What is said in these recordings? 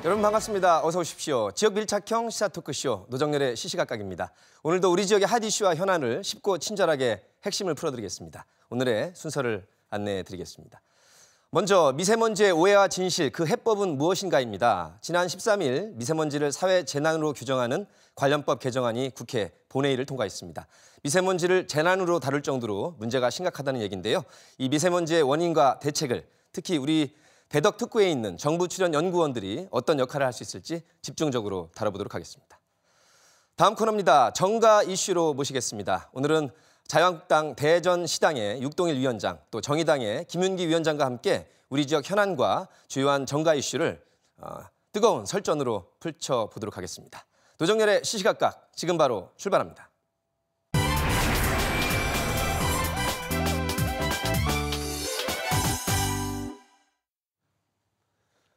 여러분 반갑습니다. 어서 오십시오. 지역 밀착형 시사 토크쇼 노정렬의 시시각각입니다. 오늘도 우리 지역의 핫 이슈와 현안을 쉽고 친절하게 핵심을 풀어드리겠습니다. 오늘의 순서를 안내해드리겠습니다. 먼저 미세먼지의 오해와 진실, 그 해법은 무엇인가입니다. 지난 13일 미세먼지를 사회 재난으로 규정하는 관련법 개정안이 국회 본회의를 통과했습니다. 미세먼지를 재난으로 다룰 정도로 문제가 심각하다는 얘기인데요. 이 미세먼지의 원인과 대책을 특히 우리 대덕 특구에 있는 정부 출연 연구원들이 어떤 역할을 할 수 있을지 집중적으로 다뤄보도록 하겠습니다. 다음 코너입니다. 정가 이슈로 모시겠습니다. 오늘은 자유한국당 대전시당의 육동일 위원장, 또 정의당의 김윤기 위원장과 함께 우리 지역 현안과 주요한 정가 이슈를 뜨거운 설전으로 펼쳐보도록 하겠습니다. 노정렬의 시시각각 지금 바로 출발합니다.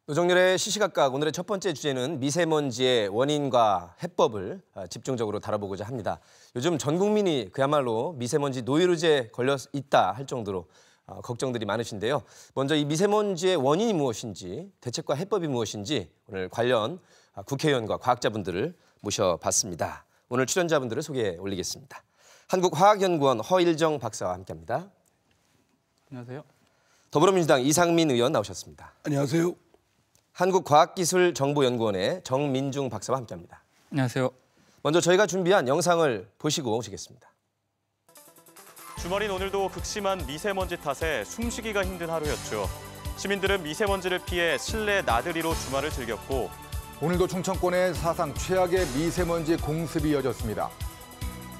노정렬의 시시각각 오늘의 첫 번째 주제는 미세먼지의 원인과 해법을 집중적으로 다뤄보고자 합니다. 요즘 전 국민이 그야말로 미세먼지 노이로제에 걸려 있다 할 정도로 걱정들이 많으신데요. 먼저 이 미세먼지의 원인이 무엇인지, 대책과 해법이 무엇인지 오늘 관련 국회의원과 과학자분들을 모셔봤습니다. 오늘 출연자분들을 소개해 올리겠습니다. 한국화학연구원 허일정 박사와 함께합니다. 안녕하세요. 더불어민주당 이상민 의원 나오셨습니다. 안녕하세요. 한국과학기술정보연구원의 정민중 박사와 함께합니다. 안녕하세요. 먼저 저희가 준비한 영상을 보시고 오시겠습니다. 주말인 오늘도 극심한 미세먼지 탓에 숨쉬기가 힘든 하루였죠. 시민들은 미세먼지를 피해 실내 나들이로 주말을 즐겼고 오늘도 충청권에 사상 최악의 미세먼지 공습이 이어졌습니다.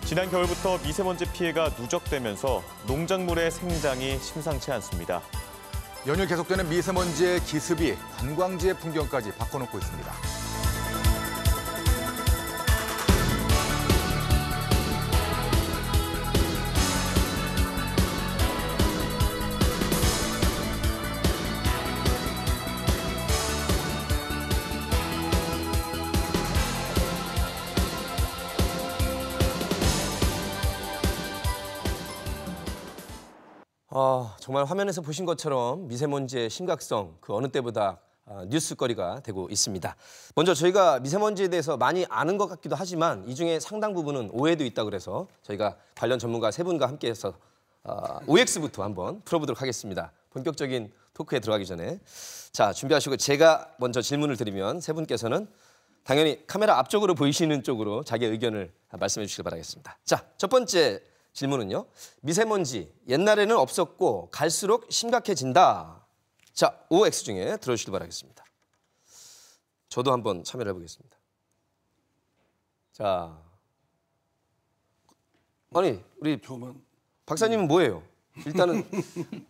지난 겨울부터 미세먼지 피해가 누적되면서 농작물의 생장이 심상치 않습니다. 연일 계속되는 미세먼지의 기습이 관광지의 풍경까지 바꿔놓고 있습니다. 정말 화면에서 보신 것처럼 미세먼지의 심각성 그 어느 때보다 뉴스거리가 되고 있습니다. 먼저 저희가 미세먼지에 대해서 많이 아는 것 같기도 하지만 이 중에 상당 부분은 오해도 있다고 그래서 저희가 관련 전문가 세 분과 함께해서 OX부터 한번 풀어보도록 하겠습니다. 본격적인 토크에 들어가기 전에 자 준비하시고 제가 먼저 질문을 드리면 세 분께서는 당연히 카메라 앞쪽으로 보이시는 쪽으로 자기의 의견을 말씀해 주시길 바라겠습니다. 자, 첫 번째 질문은요. 미세먼지 옛날에는 없었고 갈수록 심각해진다. 자, OX 중에 들어주시길 바라겠습니다. 저도 한번 참여를 해보겠습니다. 자, 아니 우리 박사님은 뭐예요? 일단은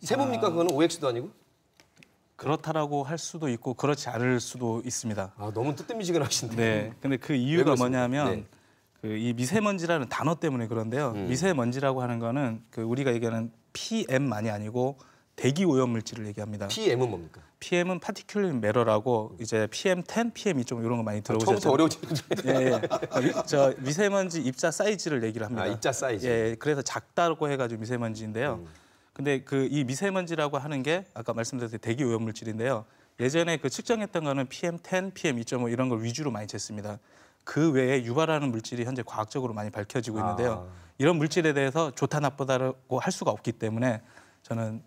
세모입니까? 그거는 OX도 아니고? 그렇다라고 할 수도 있고 그렇지 않을 수도 있습니다. 너무 뜻대미지근하신데. 네. 근데 그 이유가 뭐냐면 네. 이 미세먼지라는 단어 때문에 그런데요. 미세먼지라고 하는 거는 우리가 얘기하는 PM만이 아니고 대기 오염 물질을 얘기합니다. PM은 뭡니까? PM은 파티큘러 매러라고 이제 PM10, PM2.5 이런 거 많이 들어보셨죠? 처음부터 어려워지는데. 예. 저 미세먼지 입자 사이즈를 얘기를 합니다. 입자 사이즈. 예. 그래서 작다고 해가지고 미세먼지인데요. 근데 이 미세먼지라고 하는 게 아까 말씀드렸던 대기 오염 물질인데요. 예전에 측정했던 거는 PM10, PM2.5 이런 걸 위주로 많이 쟀습니다. 그 외에 유발하는 물질이 현재 과학적으로 많이 밝혀지고 있는데요. 이런 물질에 대해서 좋다 나쁘다라고 할 수가 없기 때문에 저는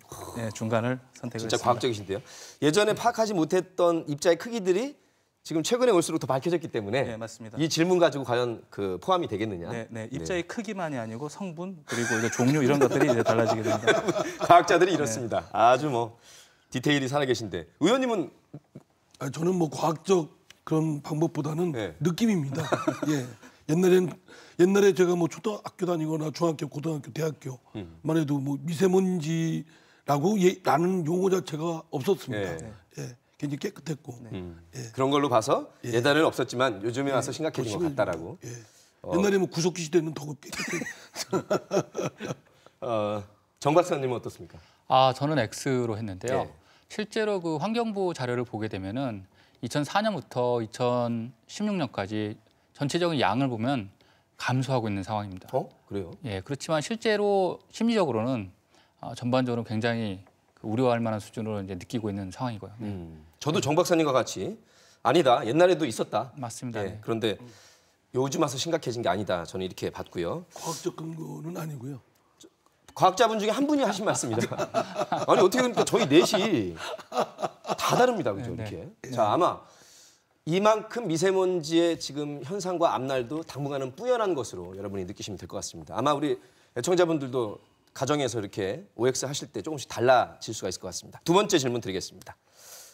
중간을 선택을 진짜 했습니다. 과학적이신데요. 예전에 파악하지 못했던 입자의 크기들이 지금 최근에 올수록 더 밝혀졌기 때문에 네, 맞습니다. 이 질문 가지고 과연 포함이 되겠느냐. 네, 입자의 크기만이 아니고 성분 그리고 이제 종류 이런 것들이 이제 달라지게 됩니다. 과학자들이 이렇습니다. 아주 디테일이 살아계신데 의원님은 저는 과학적 그런 방법보다는 느낌입니다. 예. 옛날에 제가 초등학교 다니거나 중학교, 고등학교, 대학교만 해도 미세먼지라고 라는 용어 자체가 없었습니다. 예. 굉장히 깨끗했고. 예. 그런 걸로 봐서 예전에는 없었지만 요즘에 와서 심각해진 것 같다라고. 옛날에 구석기 시대는 더 깨끗했고. 정 박사님은 어떻습니까? 저는 X로 했는데요. 실제로 환경부 자료를 보게 되면은 2004년부터 2016년까지 전체적인 양을 보면 감소하고 있는 상황입니다. 그래요? 예, 그렇지만 실제로 심리적으로는 전반적으로 굉장히 우려할 만한 수준으로 이제 느끼고 있는 상황이고요. 저도 정 박사님과 같이 아니다. 옛날에도 있었다. 맞습니다. 예, 네. 그런데 요즘 와서 심각해진 게 아니다. 저는 이렇게 봤고요. 과학적 근거는 아니고요. 과학자분 중에 한 분이 하신 말씀이다. 아니 어떻게 그러니까 저희 넷이 다 다릅니다. 그죠? 네, 이렇게. 자, 아마 이만큼 미세먼지의 지금 현상과 앞날도 당분간은 뿌연한 것으로 여러분이 느끼시면 될 것 같습니다. 아마 우리 애청자분들도 가정에서 이렇게 OX 하실 때 조금씩 달라질 수가 있을 것 같습니다. 두 번째 질문 드리겠습니다.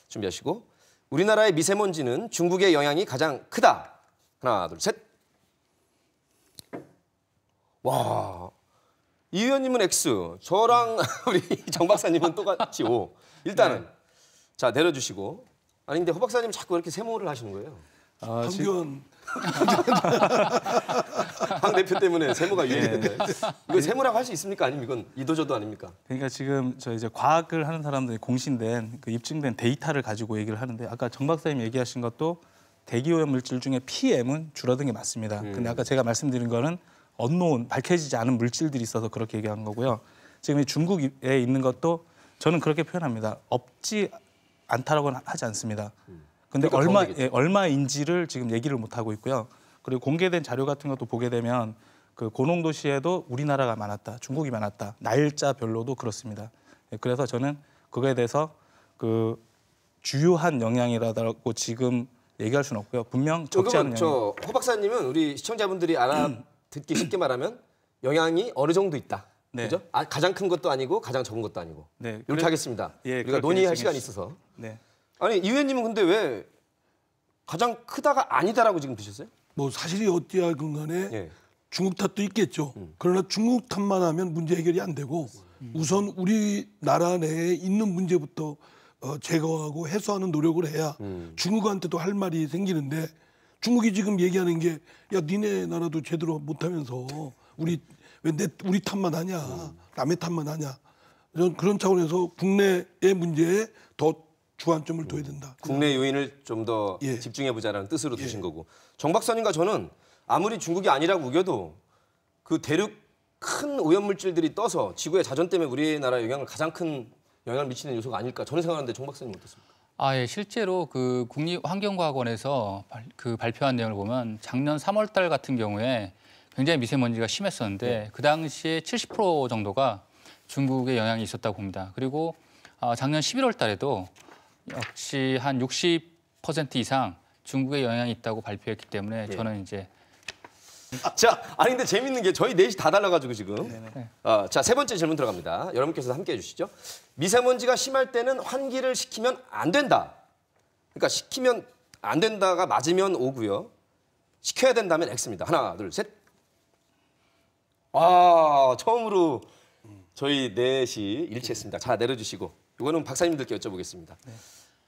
준비하시고. 우리나라의 미세먼지는 중국의 영향이 가장 크다. 하나, 둘, 셋. 와, 이 의원님은 X, 저랑 우리 정 박사님은 똑같이 O. 일단은 자 내려주시고. 아니 근데 허 박사님 자꾸 이렇게 세모를 하시는 거예요. 황교안 황 대표 때문에 세모가 유행했는데 이거 세모라고 할 수 있습니까? 아니면 이건 이도저도 아닙니까? 그러니까 지금 저 이제 과학을 하는 사람들이 공신된 그 입증된 데이터를 가지고 얘기를 하는데 아까 정 박사님 얘기하신 것도 대기오염 물질 중에 PM은 줄어든 게 맞습니다. 근데 아까 제가 말씀드린 거는 언노운 밝혀지지 않은 물질들이 있어서 그렇게 얘기한 거고요. 지금 이 중국에 있는 것도 저는 그렇게 표현합니다. 없지 않다라고는 하지 않습니다. 근데 그러니까 얼마인지를 지금 얘기를 못 하고 있고요. 그리고 공개된 자료 같은 것도 보게 되면 그 고농도시에도 우리나라가 많았다, 중국이 많았다, 날짜별로도 그렇습니다. 그래서 저는 그거에 대해서 그 주요한 영향이라고 지금 얘기할 수는 없고요. 분명 적지 않은 영향. 허 박사님은 우리 시청자분들이 알아듣기 쉽게 말하면 영향이 어느 정도 있다. 네. 그죠? 가장 큰 것도 아니고 가장 적은 것도 아니고. 네, 이렇게 하겠습니다. 예, 우리가 그렇게 논의할 정해 시간이 있어서. 네. 아니 이 의원님은 근데 왜 가장 크다가 아니다라고 지금 드셨어요? 뭐 사실이 어찌하건 간에 예. 중국 탓도 있겠죠. 그러나 중국 탓만 하면 문제 해결이 안 되고 우선 우리나라 내에 있는 문제부터 제거하고 해소하는 노력을 해야 중국한테도 할 말이 생기는데 중국이 지금 얘기하는 게 야 니네 나라도 제대로 못하면서 우리 우리 탓만 하냐 남의 탓만 하냐 저는 그런 차원에서 국내의 문제에 더 주안점을 둬야 된다. 국내 요인을 좀 더 예. 집중해 보자라는 뜻으로 두신 거고 정 박사님과 저는 아무리 중국이 아니라고 우겨도 그 대륙 큰 오염 물질들이 떠서 지구의 자전 때문에 우리나라에 가장 큰 영향을 미치는 요소가 아닐까 저는 생각하는데 정 박사님 어떻습니까? 예, 실제로 그 국립환경과학원에서 발표한 내용을 보면 작년 3월달 같은 경우에 굉장히 미세먼지가 심했었는데 그 당시에 70% 정도가 중국의 영향이 있었다고 봅니다. 그리고 작년 11월달에도 역시 한 60% 이상 중국의 영향이 있다고 발표했기 때문에 저는 이제 자, 아니 근데 재밌는 게 저희 넷이 다 달라가지고 지금. 자, 세 번째 질문 들어갑니다. 여러분께서 함께해 주시죠. 미세먼지가 심할 때는 환기를 시키면 안 된다. 그러니까 시키면 안 된다가 맞으면 O고요. 시켜야 된다면 X입니다. 하나, 둘, 셋. 처음으로 저희 넷이 일치했습니다. 자, 내려주시고. 이거는 박사님들께 여쭤보겠습니다.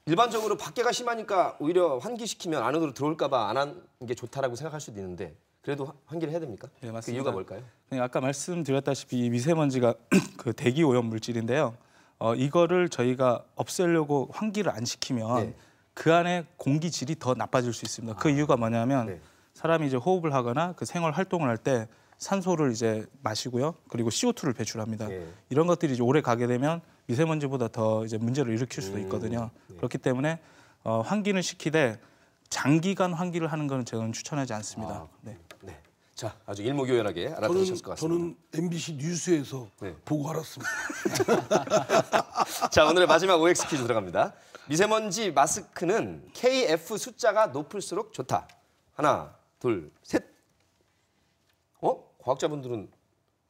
일반적으로 밖에가 심하니까 오히려 환기시키면 안으로 들어올까 봐 안 하는 게 좋다라고 생각할 수도 있는데 그래도 환기를 해야 됩니까? 네, 그 맞습니다. 이유가 뭘까요? 아까 말씀드렸다시피 이 미세먼지가 그 대기 오염 물질인데요. 이거를 저희가 없애려고 환기를 안 시키면 네. 그 안에 공기질이 더 나빠질 수 있습니다. 그 이유가 뭐냐면 네. 사람이 이제 호흡을 하거나 그 생활 활동을 할 때 산소를 이제 마시고요. 그리고 CO2를 배출합니다. 네. 이런 것들이 이제 오래 가게 되면 미세먼지보다 더 이제 문제를 일으킬 수도 있거든요. 그렇기 때문에 환기는 시키되 장기간 환기를 하는 것은 저는 추천하지 않습니다. 네. 네. 자, 아주 일목요연하게 알아들으셨을 것 같습니다. 저는 MBC 뉴스에서 네. 보고 알았습니다. 자, 오늘의 마지막 OX 퀴즈 들어갑니다. 미세먼지 마스크는 KF 숫자가 높을수록 좋다. 하나, 둘, 셋. 과학자분들은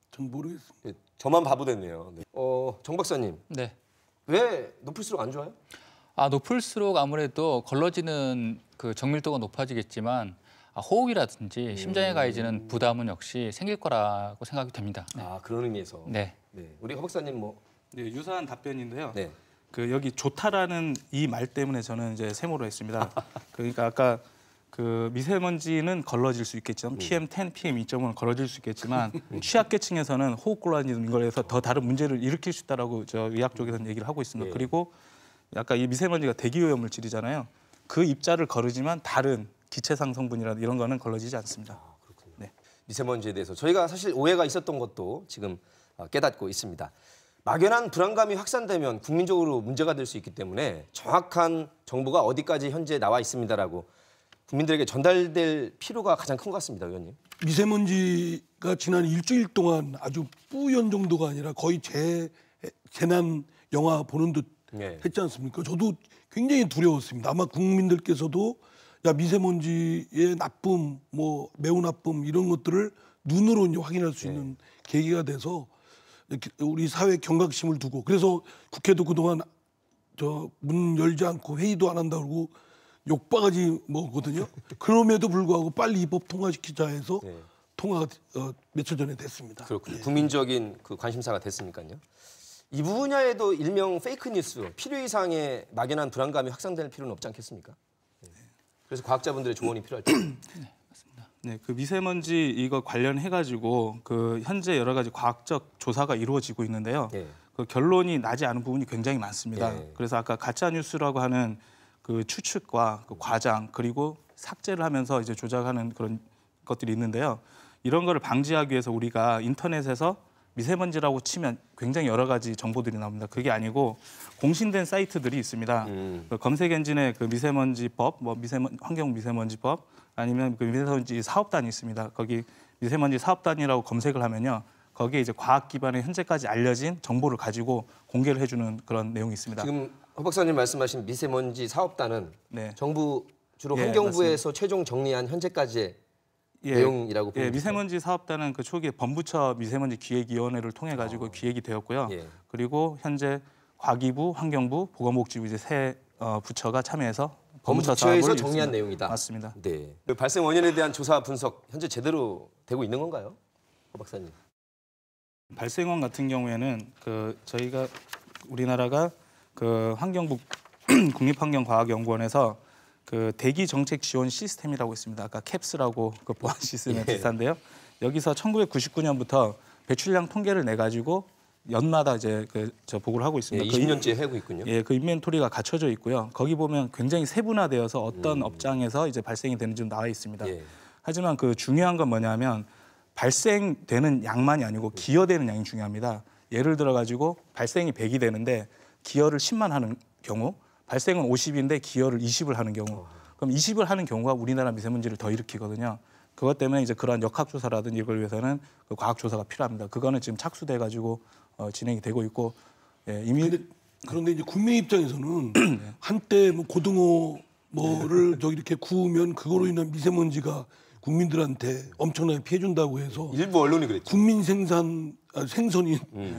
전 모르겠습니다. 저만 바보 됐네요. 네. 정 박사님, 네. 왜 높을수록 안 좋아요? 높을수록 아무래도 걸러지는 그 정밀도가 높아지겠지만 호흡이라든지 심장에 가해지는 부담은 역시 생길 거라고 생각이 됩니다. 네. 그런 의미에서. 네. 네. 우리 허 박사님 뭐. 네, 유사한 답변인데요. 네. 그 여기 좋다라는 이 말 때문에 저는 이제 세모로 했습니다. 그러니까 아까 그 미세먼지는 걸러질 수 있겠지만 PM10, PM2.5는 걸러질 수 있겠지만 취약계층에서는 호흡곤란이든 이걸 해서 더 다른 문제를 일으킬 수 있다라고 저 의학 쪽에서는 얘기를 하고 있습니다. 그리고 아까 이 미세먼지가 대기오염 물질이잖아요. 그 입자를 거르지만 다른 기체상 성분이라든 이런 거는 걸러지지 않습니다. 그렇군요. 네. 미세먼지에 대해서 저희가 사실 오해가 있었던 것도 지금 깨닫고 있습니다. 막연한 불안감이 확산되면 국민적으로 문제가 될 수 있기 때문에 정확한 정보가 어디까지 현재 나와 있습니다라고 국민들에게 전달될 필요가 가장 큰 것 같습니다, 의원님. 미세먼지가 지난 일주일 동안 아주 뿌연 정도가 아니라 거의 재난 영화 보는 듯 네. 했지 않습니까? 저도 굉장히 두려웠습니다. 아마 국민들께서도 야 미세먼지의 나쁨, 뭐 매우 나쁨 이런 것들을 눈으로 이제 확인할 수 있는 계기가 돼서 이렇게 우리 사회 경각심을 두고 그래서 국회도 그동안 저 문 열지 않고 회의도 안 한다 그러고 욕바가지 먹거든요. 그럼에도 불구하고 빨리 입법 통과시키자 해서 네. 통과가 며칠 전에 됐습니다. 그렇군요. 국민적인 그 관심사가 됐으니까요. 이 분야에도 일명 페이크 뉴스, 필요 이상의 막연한 불안감이 확산될 필요는 없지 않겠습니까? 그래서 과학자분들의 조언이 필요할 텐데. 네, 그 미세먼지 이거 관련해 가지고 그 현재 여러 가지 과학적 조사가 이루어지고 있는데요. 예. 그 결론이 나지 않은 부분이 굉장히 많습니다. 예. 그래서 아까 가짜 뉴스라고 하는 그 추측과 그 과장 그리고 삭제를 하면서 이제 조작하는 그런 것들이 있는데요. 이런 거를 방지하기 위해서 우리가 인터넷에서 미세먼지라고 치면 굉장히 여러 가지 정보들이 나옵니다. 그게 아니고 공신된 사이트들이 있습니다. 그 검색 엔진에 그 미세먼지법, 뭐 환경 미세먼지법 아니면 그 미세먼지 사업단이 있습니다. 거기 미세먼지 사업단이라고 검색을 하면요. 거기에 이제 과학 기반의 현재까지 알려진 정보를 가지고 공개를 해주는 그런 내용이 있습니다. 지금 허 박사님 말씀하신 미세먼지 사업단은 네. 정부 주로 예, 환경부에서 최종 정리한 현재까지의 내용이라고 보면 미세먼지 사업단은 그 초기에 범부처 미세먼지 기획위원회를 통해 가지고 기획이 되었고요. 예. 그리고 현재 과기부, 환경부, 보건복지부 이제 세 부처가 참여해서 범부처 법무부처에서 사업을 정리한 이뤘습니다. 내용이다. 맞습니다. 네. 그 발생 원인에 대한 조사 분석 현재 제대로 되고 있는 건가요, 허 박사님? 발생원 같은 경우에는 그 저희가 우리나라가 그 환경부 국립환경과학연구원에서 그 대기 정책 지원 시스템이라고 있습니다. 아까 캡스라고 그 보안 시스템에 비슷한데요. 여기서 1999년부터 배출량 통계를 내 가지고 연마다 이제 저 보고를 하고 있습니다. 예, 20년째 하고 있군요. 예, 그 인벤토리가 갖춰져 있고요. 거기 보면 굉장히 세분화되어서 어떤 업장에서 이제 발생이 되는지 좀 나와 있습니다. 예. 하지만 그 중요한 건 뭐냐면 발생되는 양만이 아니고 기여되는 양이 중요합니다. 예를 들어 가지고 발생이 100이 되는데 기여를 10만 하는 경우, 발생은 50인데 기여를 20을 하는 경우, 그럼 20을 하는 경우가 우리나라 미세먼지를 더 일으키거든요. 그것 때문에 이제 그러한 역학조사라든지 이걸 위해서는 그 과학조사가 필요합니다. 그거는 지금 착수돼 가지고 진행이 되고 있고, 예, 이미 그런데 이제 국민 입장에서는 한때 뭐 고등어 뭐를 저기 이렇게 구우면 그거로 인한 미세먼지가 국민들한테 엄청나게 피해 준다고 해서 일부 언론이 그랬죠. 국민 생선인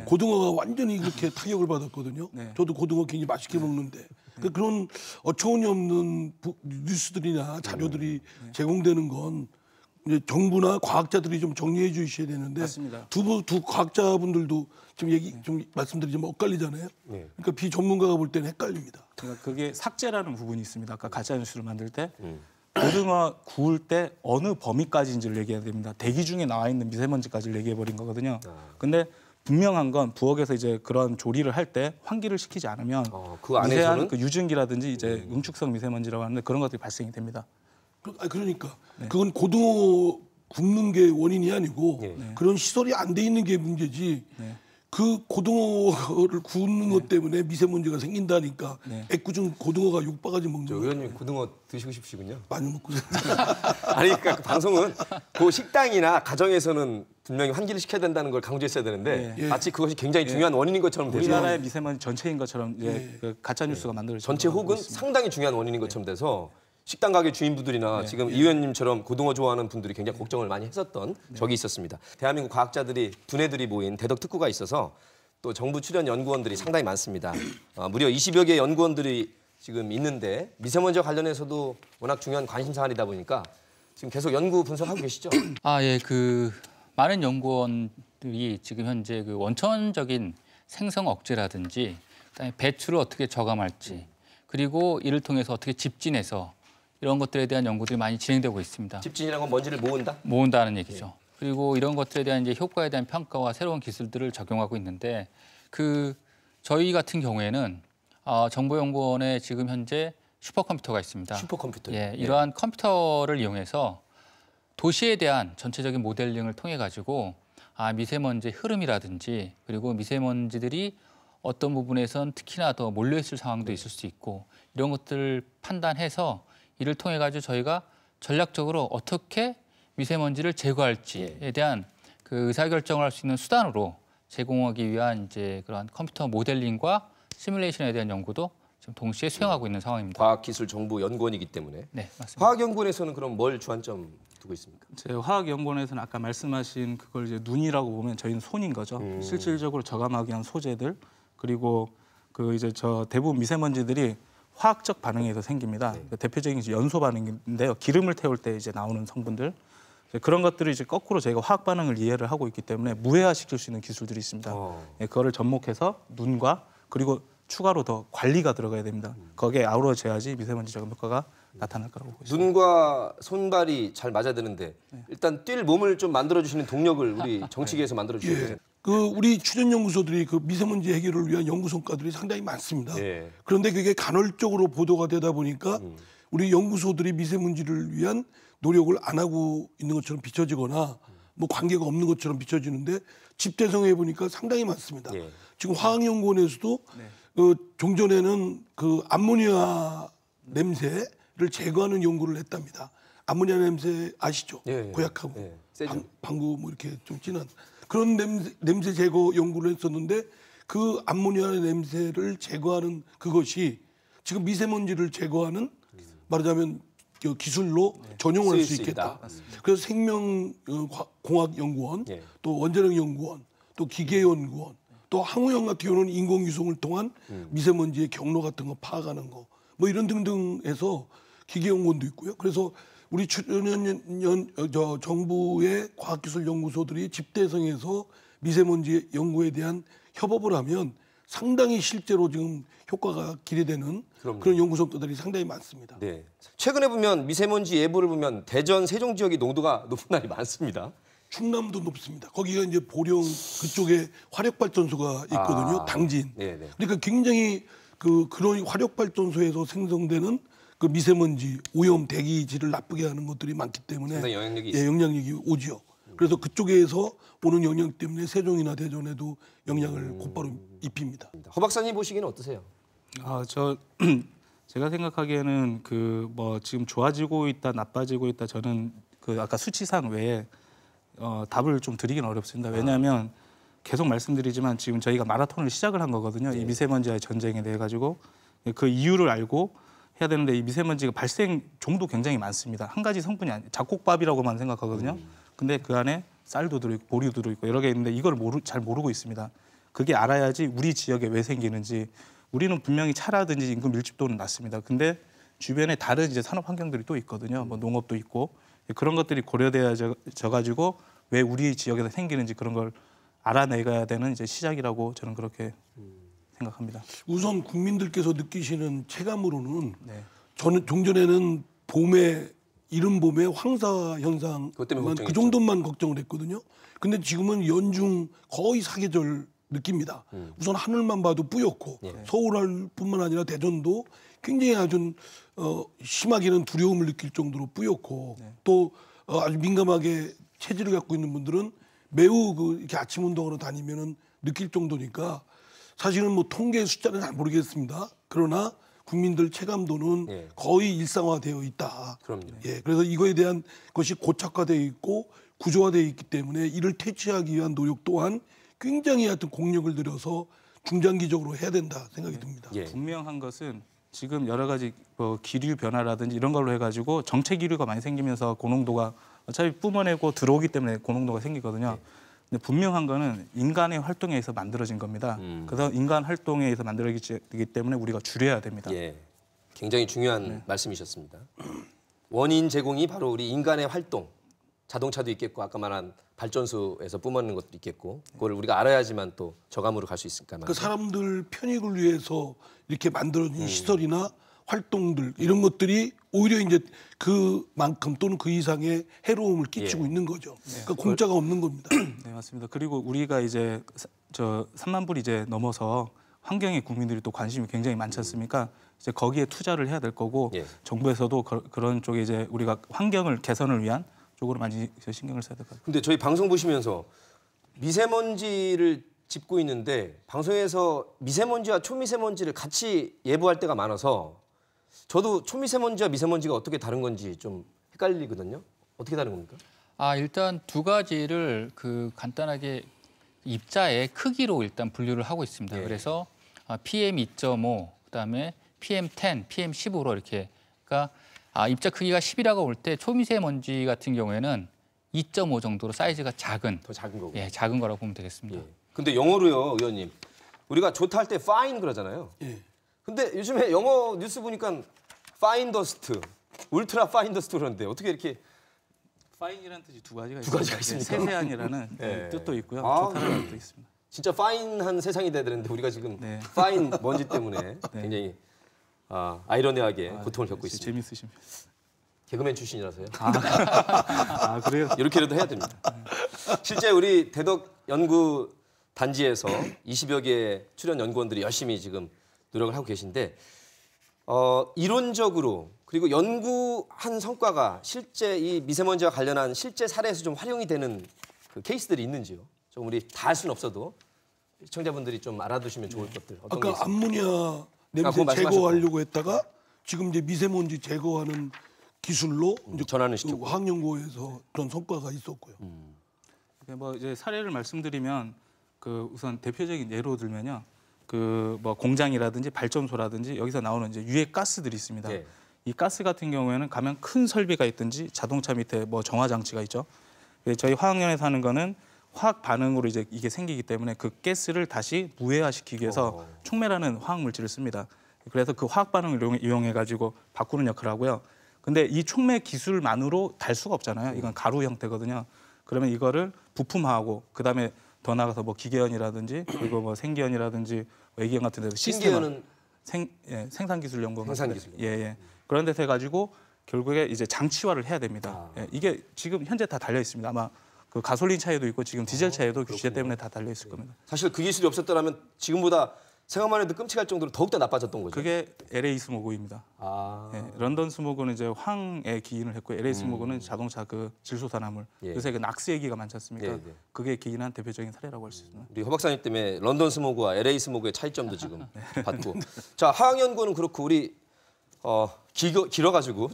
고등어가 완전히 그렇게 타격을 받았거든요. 네. 저도 고등어 굉장히 맛있게 먹는데 그런 어처구니 없는 뉴스들이나 자료들이 제공되는 건 이제 정부나 과학자들이 좀 정리해 주셔야 되는데 맞습니다. 두 과학자분들도 지금 좀 말씀드리자면 엇갈리잖아요. 네. 그러니까 비전문가가 볼 때는 헷갈립니다. 그러니까 그게 삭제라는 부분이 있습니다. 아까 가짜 뉴스를 만들 때 고등어 구울 때 어느 범위까지인지를 얘기해야 됩니다. 대기 중에 나와 있는 미세먼지까지를 얘기해 버린 거거든요. 근데 분명한 건 부엌에서 이제 그런 조리를 할 때 환기를 시키지 않으면 그 안에서는 미세한 그 유증기라든지 이제 응축성 미세먼지라고 하는데 그런 것들이 발생이 됩니다. 그러니까 그건 고등어 굽는 게 원인이 아니고 그런 시설이 안 돼 있는 게 문제지. 그 고등어를 구우는 것 때문에 미세먼지가 생긴다니까 애꿎은 고등어가 욕바가지 먹는 거 의원님 고등어 드시고 싶으시군요. 많이 먹고 아니 그러니까 그 방송은 그 식당이나 가정에서는 분명히 환기를 시켜야 된다는 걸 강조했어야 되는데 마치 그것이 굉장히 중요한 원인인 것처럼 되죠. 우리나라의 미세먼지 전체인 것처럼 이제 그 가짜 뉴스가 만들어지고 전체 혹은 상당히 중요한 원인인 것처럼 돼서 식당 가게 주인분들이나 지금 이 의원님처럼 고등어 좋아하는 분들이 굉장히 걱정을 많이 했었던 적이 있었습니다. 대한민국 과학자들이 두뇌들이 모인 대덕 특구가 있어서 또 정부 출연 연구원들이 상당히 많습니다. 무려 20여 개의 연구원들이 지금 있는데 미세먼지와 관련해서도 워낙 중요한 관심사안이다 보니까 지금 계속 연구 분석하고 계시죠? 예, 그 많은 연구원들이 지금 현재 그 원천적인 생성 억제라든지 그다음에 배출을 어떻게 저감할지 그리고 이를 통해서 어떻게 집진해서 이런 것들에 대한 연구들이 많이 진행되고 있습니다. 집진이라는 건 먼지를 모은다? 모은다는 얘기죠. 그리고 이런 것들에 대한 이제 효과에 대한 평가와 새로운 기술들을 적용하고 있는데 그 저희 같은 경우에는 정보연구원에 지금 현재 슈퍼컴퓨터가 있습니다. 슈퍼컴퓨터. 예, 이러한 컴퓨터를 이용해서 도시에 대한 전체적인 모델링을 통해 가지고 미세먼지의 흐름이라든지 그리고 미세먼지들이 어떤 부분에선 특히나 더 몰려있을 상황도 있을 수 있고 이런 것들을 판단해서 이를 통해 가지고 저희가 전략적으로 어떻게 미세먼지를 제거할지에 대한 그 의사결정을 할 수 있는 수단으로 제공하기 위한 이제 그런 컴퓨터 모델링과 시뮬레이션에 대한 연구도 지금 동시에 수행하고 있는 상황입니다. 과학기술정보연구원이기 때문에. 네, 맞습니다. 화학연구원에서는 그럼 뭘 주안점 두고 있습니까? 제 화학연구원에서는 아까 말씀하신 그걸 이제 눈이라고 보면 저희는 손인 거죠. 실질적으로 저감하기 위한 소재들 그리고 그 이제 저 대부분 미세먼지들이 화학적 반응에 의해서 생깁니다. 그 대표적인 이제 연소 반응인데요. 기름을 태울 때 이제 나오는 성분들 그런 것들을 이제 거꾸로 저희가 화학 반응을 이해를 하고 있기 때문에 무해화시킬 수 있는 기술들이 있습니다. 그거를 접목해서 눈과 그리고 추가로 더 관리가 들어가야 됩니다. 거기에 아우러져야지 미세먼지 저감 효과가 나타날 거라고 보고 있습니다. 눈과 손발이 잘 맞아드는데 일단 뛸 몸을 좀 만들어주시는 동력을 우리 정치계에서 만들어주셔야 돼요. 그 우리 출연 연구소들이 그 미세먼지 해결을 위한 연구 성과들이 상당히 많습니다. 예. 그런데 그게 간헐적으로 보도가 되다 보니까 우리 연구소들이 미세먼지를 위한 노력을 안 하고 있는 것처럼 비춰지거나 뭐 관계가 없는 것처럼 비춰지는데 집대성해 보니까 상당히 많습니다. 예. 지금 화학연구원에서도 그 종전에는 그 암모니아 냄새를 제거하는 연구를 했답니다. 암모니아 냄새 아시죠? 예, 예. 고약하고 예. 세죠. 방구 뭐 이렇게 좀 진한 그런 냄새 제거 연구를 했었는데 그 암모니아 냄새를 제거하는 그것이 지금 미세먼지를 제거하는 말하자면 그 기술로 전용할 쓰일 수 수 있겠다. 있다. 그래서 생명공학연구원, 예. 또 원자력연구원, 또 기계연구원, 또 항우형 같은 경우는 인공위성을 통한 미세먼지의 경로 같은 거 파악하는 거, 뭐 이런 등등해서 기계연구원도 있고요. 그래서 우리 정부의 과학기술연구소들이 집대성해서 미세먼지 연구에 대한 협업을 하면 상당히 실제로 지금 효과가 기대되는 그럼요. 그런 연구 성과들이 상당히 많습니다. 네. 최근에 보면 미세먼지 예보를 보면 대전, 세종 지역이 농도가 높은 날이 많습니다. 충남도 높습니다. 거기가 이제 보령 그쪽에 화력발전소가 있거든요. 당진. 네네. 그러니까 굉장히 그런 화력발전소에서 생성되는 그 미세먼지, 오염, 대기질을 나쁘게 하는 것들이 많기 때문에 상당히 영향력이 예, 영향력이 오지요. 그래서 그쪽에서 오는 영향 때문에 세종이나 대전에도 영향을 곧바로 입힙니다. 허 박사님 보시기에는 어떠세요? 제가 생각하기에는 그 뭐 지금 좋아지고 있다, 나빠지고 있다 저는 그 아까 수치상 외에 답을 좀 드리긴 어렵습니다. 왜냐하면 계속 말씀드리지만 지금 저희가 마라톤을 시작을 한 거거든요. 이 미세먼지와의 전쟁에 대해 가지고 그 이유를 알고 해야 되는데 이 미세먼지가 발생 종도 굉장히 많습니다. 한 가지 성분이 아니에요. 잡곡밥이라고만 생각하거든요. 근데 그 안에 쌀도 들어있고 보리도 들어있고 여러 개 있는데 이걸 잘 모르고 있습니다. 그게 알아야지 우리 지역에 왜 생기는지. 우리는 분명히 차라든지 인구 밀집도는 낮습니다. 근데 주변에 다른 이제 산업 환경들이 또 있거든요. 뭐 농업도 있고 그런 것들이 고려되어져 가지고 왜 우리 지역에서 생기는지 그런 걸 알아내야 되는 이제 시작이라고 저는 그렇게 생각합니다. 우선 국민들께서 느끼시는 체감으로는 네. 저는 종전에는 이른 봄에 황사 현상 그것 때문에 그 걱정했죠. 정도만 걱정을 했거든요. 근데 지금은 연중 거의 사계절 느낍니다. 우선 하늘만 봐도 뿌옇고 서울뿐만 아니라 대전도 굉장히 아주 심하게는 두려움을 느낄 정도로 뿌옇고 또 아주 민감하게 체질을 갖고 있는 분들은 매우 이렇게 아침 운동으로 다니면은 느낄 정도니까 사실은 뭐 통계 숫자는 잘 모르겠습니다. 그러나 국민들 체감도는 거의 일상화되어 있다. 그럼요. 예, 그래서 이거에 대한 것이 고착화되어 있고 구조화되어 있기 때문에 이를 퇴치하기 위한 노력 또한 굉장히 하여튼 공력을 들여서 중장기적으로 해야 된다 생각이 듭니다. 예. 분명한 것은 지금 여러 가지 뭐 기류 변화라든지 이런 걸로 해가지고 정체 기류가 많이 생기면서 고농도가 어차피 뿜어내고 들어오기 때문에 고농도가 생기거든요. 근데 분명한 거는 인간의 활동에 의해서 만들어진 겁니다. 그래서 인간 활동에 의해서 만들어지기 때문에 우리가 줄여야 됩니다. 예. 굉장히 중요한 말씀이셨습니다. 원인 제공이 바로 우리 인간의 활동. 자동차도 있겠고 아까 말한 발전소에서 뿜어내는 것도 있겠고 그걸 우리가 알아야지만 또 저감으로 갈 수 있을까 말이에요. 그 사람들 편익을 위해서 이렇게 만들어진 시설이나 활동들 이런 것들이 오히려 이제 그만큼 또는 그 이상의 해로움을 끼치고 있는 거죠. 그러니까 공짜가 없는 겁니다. 네, 맞습니다. 그리고 우리가 이제 3만 불 이제 넘어서 환경에 국민들이 또 관심이 굉장히 많지 않습니까? 이제 거기에 투자를 해야 될 거고 정부에서도 그런 쪽에 이제 우리가 환경을 개선을 위한 쪽으로 많이 신경을 써야 될 것 같아요. 근데 저희 방송 보시면서 미세먼지를 짚고 있는데 방송에서 미세먼지와 초미세먼지를 같이 예보할 때가 많아서 저도 초미세먼지와 미세먼지가 어떻게 다른 건지 좀 헷갈리거든요. 어떻게 다른 겁니까? 일단 두 가지를 간단하게 입자의 크기로 일단 분류를 하고 있습니다. 예. 그래서 PM 2.5, 그다음에 PM 10, PM 10으로 이렇게 그러니까 입자 크기가 10이라고 볼 때 초미세먼지 같은 경우에는 2.5 정도로 사이즈가 작은 더 작은 거고. 예, 작은 거라고 보면 되겠습니다. 예. 근데 영어로요, 의원님. 우리가 좋다 할 때 fine 그러잖아요. 예. 근데 요즘에 영어 뉴스 보니까 fine dust, 울트라 fine dust 그러는데 어떻게 이렇게 파인이라는 뜻이 두 가지가 가지가 있습니다. 있습니까? 세세한이라는 네. 뜻도 있고요. 아, 좋다는 뜻도 있습니다. 진짜 파인한 세상이 돼야 되는데 우리가 지금 네. 파인 먼지 때문에 굉장히 아이러니하게 고통을 겪고 있습니다. 재밌으십니다. 개그맨 출신이라서요. 그래요? 이렇게라도 해야 됩니다. 실제 우리 대덕 연구 단지에서 20여 개의 출연 연구원들이 열심히 지금 노력을 하고 계신데 이론적으로 그리고 연구한 성과가 실제 이 미세먼지와 관련한 실제 사례에서 좀 활용이 되는 그 케이스들이 있는지요? 좀 우리 다 할 수는 없어도 시청자분들이 좀 알아두시면 좋을 것들 어떤 게 아까 있습니까? 암모니아 냄새 그거 말씀하셨고. 제거하려고 했다가 지금 이제 미세먼지 제거하는 기술로 이제 전환을 시켰고. 그 화학연구에서 그런 성과가 있었고요. 뭐 이제 사례를 말씀드리면 우선 대표적인 예로 들면요. 뭐 공장이라든지 발전소라든지 여기서 나오는 이제 유해 가스들이 있습니다. 예. 이 가스 같은 경우에는 가면 큰 설비가 있든지 자동차 밑에 뭐 정화 장치가 있죠. 저희 화학연에서 하는 거는 화학 반응으로 이제 이게 생기기 때문에 그 가스를 다시 무해화시키기 위해서 촉매라는 화학 물질을 씁니다. 그래서 그 화학 반응을 이용해 가지고 바꾸는 역할을 하고요. 근데 이 촉매 기술만으로 달 수가 없잖아요. 이건 가루 형태거든요. 그러면 이거를 부품화하고 그다음에 더 나가서 뭐 기계연이라든지 그리고 뭐 생기연이라든지 외기연 같은 데서 신기현은 생산기술연구원 생산기술연구원. 예. 그런 데서 해가지고 결국에 이제 장치화를 해야 됩니다. 예, 이게 지금 현재 다 달려 있습니다. 아마 그 가솔린 차에도 있고 지금 디젤 차에도 규제 때문에 다 달려 있을 겁니다. 사실 그 기술이 없었더라면 지금보다 생각만 해도 끔찍할 정도로 더욱더 나빠졌던 거죠. 그게 LA 스모그입니다. 예, 런던 스모그는 이제 황에 기인을 했고 LA 스모그는 자동차 그 질소산화물. 예. 요새 그 낙스 얘기가 많지 않습니까? 예. 그게 기인한 대표적인 사례라고 할 수 있습니다. 우리 허 박사님 때문에 런던 스모그와 LA 스모그의 차이점도 지금 받고. 자, 화학연구는 그렇고 우리 길어가지고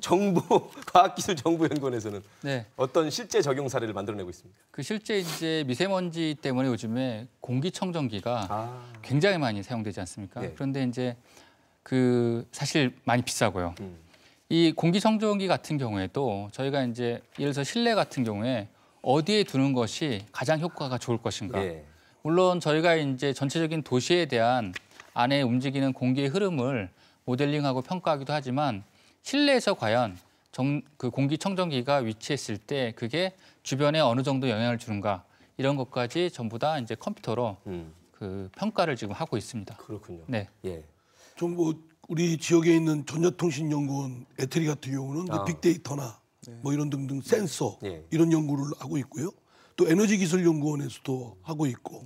과학기술정보연구원에서는 네. 어떤 실제 적용 사례를 만들어내고 있습니까? 실제 이제 미세먼지 때문에 요즘에 공기청정기가 굉장히 많이 사용되지 않습니까? 네. 그런데 이제 사실 많이 비싸고요. 이 공기청정기 같은 경우에도 저희가 이제 예를 들어서 실내 같은 경우에 어디에 두는 것이 가장 효과가 좋을 것인가? 예. 물론 저희가 이제 전체적인 도시에 대한 안에 움직이는 공기의 흐름을 모델링하고 평가하기도 하지만 실내에서 과연 그 공기청정기가 위치했을 때 그게 주변에 어느 정도 영향을 주는가 이런 것까지 전부 다 이제 컴퓨터로 그 평가를 지금 하고 있습니다. 그렇군요. 네. 예. 좀 뭐 우리 지역에 있는 전자통신연구원 애트리 같은 경우는 이제 빅데이터나 뭐 이런 등등 센서 예. 이런 연구를 하고 있고요. 또 에너지기술연구원에서도 하고 있고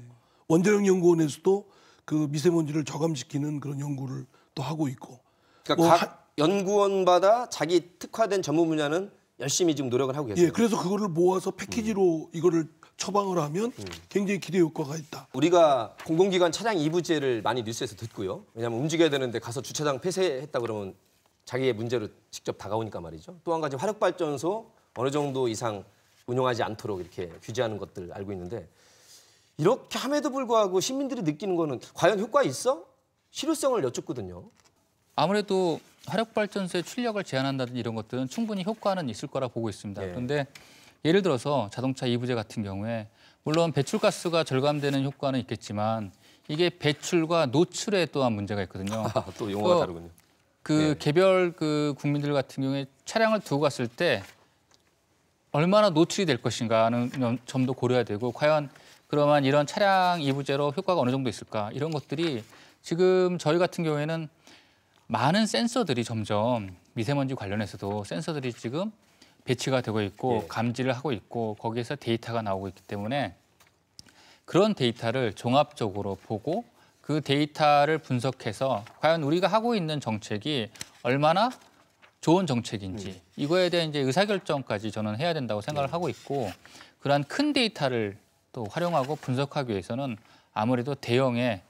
원자력연구원에서도 그 미세먼지를 저감시키는 그런 연구를 또 하고 있고. 그러니까 뭐 각 연구원마다 자기 특화된 전문 분야는 열심히 지금 노력을 하고 계세요. 예, 그래서 그거를 모아서 패키지로 이거를 처방을 하면 굉장히 기대 효과가 있다. 우리가 공공기관 차량 이부제를 많이 뉴스에서 듣고요. 왜냐하면 움직여야 되는데 가서 주차장 폐쇄했다 그러면 자기의 문제로 직접 다가오니까 말이죠. 또 한 가지 화력발전소 어느 정도 이상 운영하지 않도록 이렇게 규제하는 것들 알고 있는데 이렇게 함에도 불구하고 시민들이 느끼는 거는 과연 효과 있어? 실효성을 여쭙거든요. 아무래도 화력발전소의 출력을 제한한다든지 이런 것들은 충분히 효과는 있을 거라 보고 있습니다. 예. 그런데 예를 들어서 자동차 이부제 같은 경우에 물론 배출가스가 절감되는 효과는 있겠지만 이게 배출과 노출에 또한 문제가 있거든요. 또 용어가 다르군요. 개별 국민들 같은 경우에 차량을 두고 갔을 때 얼마나 노출이 될 것인가 하는 점도 고려해야 되고 과연 그러면 이런 차량 이부제로 효과가 어느 정도 있을까 이런 것들이 지금 저희 같은 경우에는 많은 센서들이 점점 미세먼지 관련해서도 센서들이 지금 배치가 되고 있고 예. 감지를 하고 있고 거기에서 데이터가 나오고 있기 때문에 그런 데이터를 종합적으로 보고 그 데이터를 분석해서 과연 우리가 하고 있는 정책이 얼마나 좋은 정책인지 이거에 대한 이제 의사결정까지 저는 해야 된다고 생각을 하고 있고 그러한 큰 데이터를 또 활용하고 분석하기 위해서는 아무래도 대형의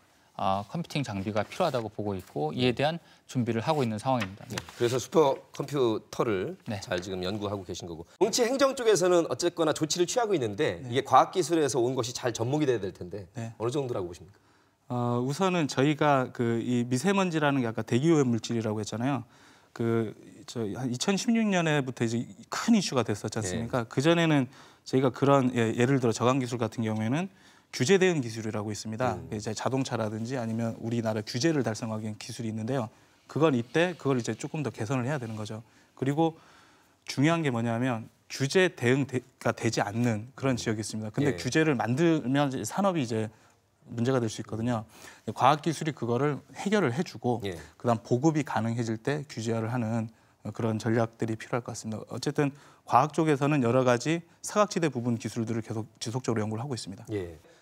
컴퓨팅 장비가 필요하다고 보고 있고 이에 대한 준비를 하고 있는 상황입니다. 네. 그래서 슈퍼컴퓨터를 네. 잘 지금 연구하고 계신 거고. 정치 행정 쪽에서는 어쨌거나 조치를 취하고 있는데 이게 과학기술에서 온 것이 잘 접목이 돼야 될 텐데 어느 정도라고 보십니까? 우선은 저희가 이 미세먼지라는 게 아까 대기오염 물질이라고 했잖아요. 한 2016년에부터 이제 큰 이슈가 됐었지 않습니까? 그 전에는 저희가 그런 예를 들어 저감 기술 같은 경우에는 규제 대응 기술이라고 있습니다. 이제 자동차라든지 아니면 우리나라 규제를 달성하기 위한 기술이 있는데요. 그걸 이제 조금 더 개선을 해야 되는 거죠. 그리고 중요한 게 뭐냐면 규제 대응가 되지 않는 그런 지역이 있습니다. 근데 규제를 만들면 산업이 이제 문제가 될 수 있거든요. 과학기술이 그거를 해결을 해주고 그다음 보급이 가능해질 때 규제화를 하는 그런 전략들이 필요할 것 같습니다. 어쨌든 과학 쪽에서는 여러 가지 사각지대 부분 기술들을 계속 지속적으로 연구를 하고 있습니다.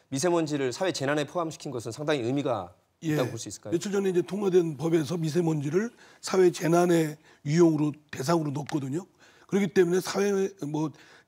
미세먼지를 사회 재난에 포함시킨 것은 상당히 의미가 있다고 볼 수 있을까요? 며칠 전에 이제 통과된 법에서 미세먼지를 사회 재난의 유형으로 대상으로 넣었거든요. 그렇기 때문에 사회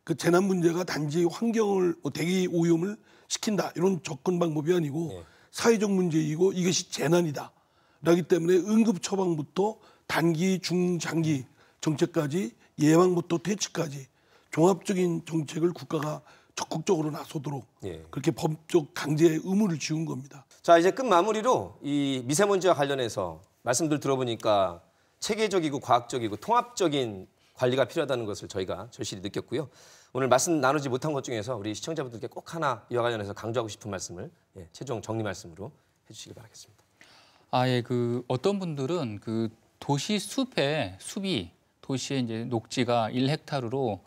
그 재난 문제가 단지 환경을 대기 오염을 시킨다 이런 접근 방법이 아니고 사회적 문제이고 이것이 재난이다. 그렇기 때문에 응급 처방부터 단기, 중, 장기 정책까지 예방부터 퇴치까지 종합적인 정책을 국가가 적극적으로 나서도록 그렇게 법적 강제 의무를 지운 겁니다. 자, 이제 끝 마무리로 이 미세먼지와 관련해서 말씀들 들어보니까 체계적이고 과학적이고 통합적인 관리가 필요하다는 것을 저희가 절실히 느꼈고요. 오늘 말씀 나누지 못한 것 중에서 우리 시청자분들께 꼭 하나 이와 관련해서 강조하고 싶은 말씀을 최종 정리 말씀으로 해주시기 바라겠습니다. 어떤 분들은 도시 숲이 도시의 이제 녹지가 1헥타르로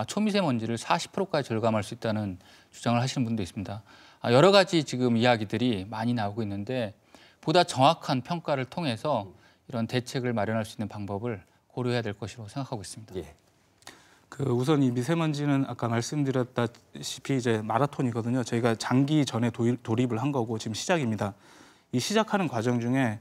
초미세먼지를 40%까지 절감할 수 있다는 주장을 하시는 분도 있습니다. 여러 가지 지금 이야기들이 많이 나오고 있는데 보다 정확한 평가를 통해서 이런 대책을 마련할 수 있는 방법을 고려해야 될 것이라고 생각하고 있습니다. 우선 이 미세먼지는 아까 말씀드렸다시피 이제 마라톤이거든요. 저희가 장기 전에 돌입을 한 거고 지금 시작입니다. 이 시작하는 과정 중에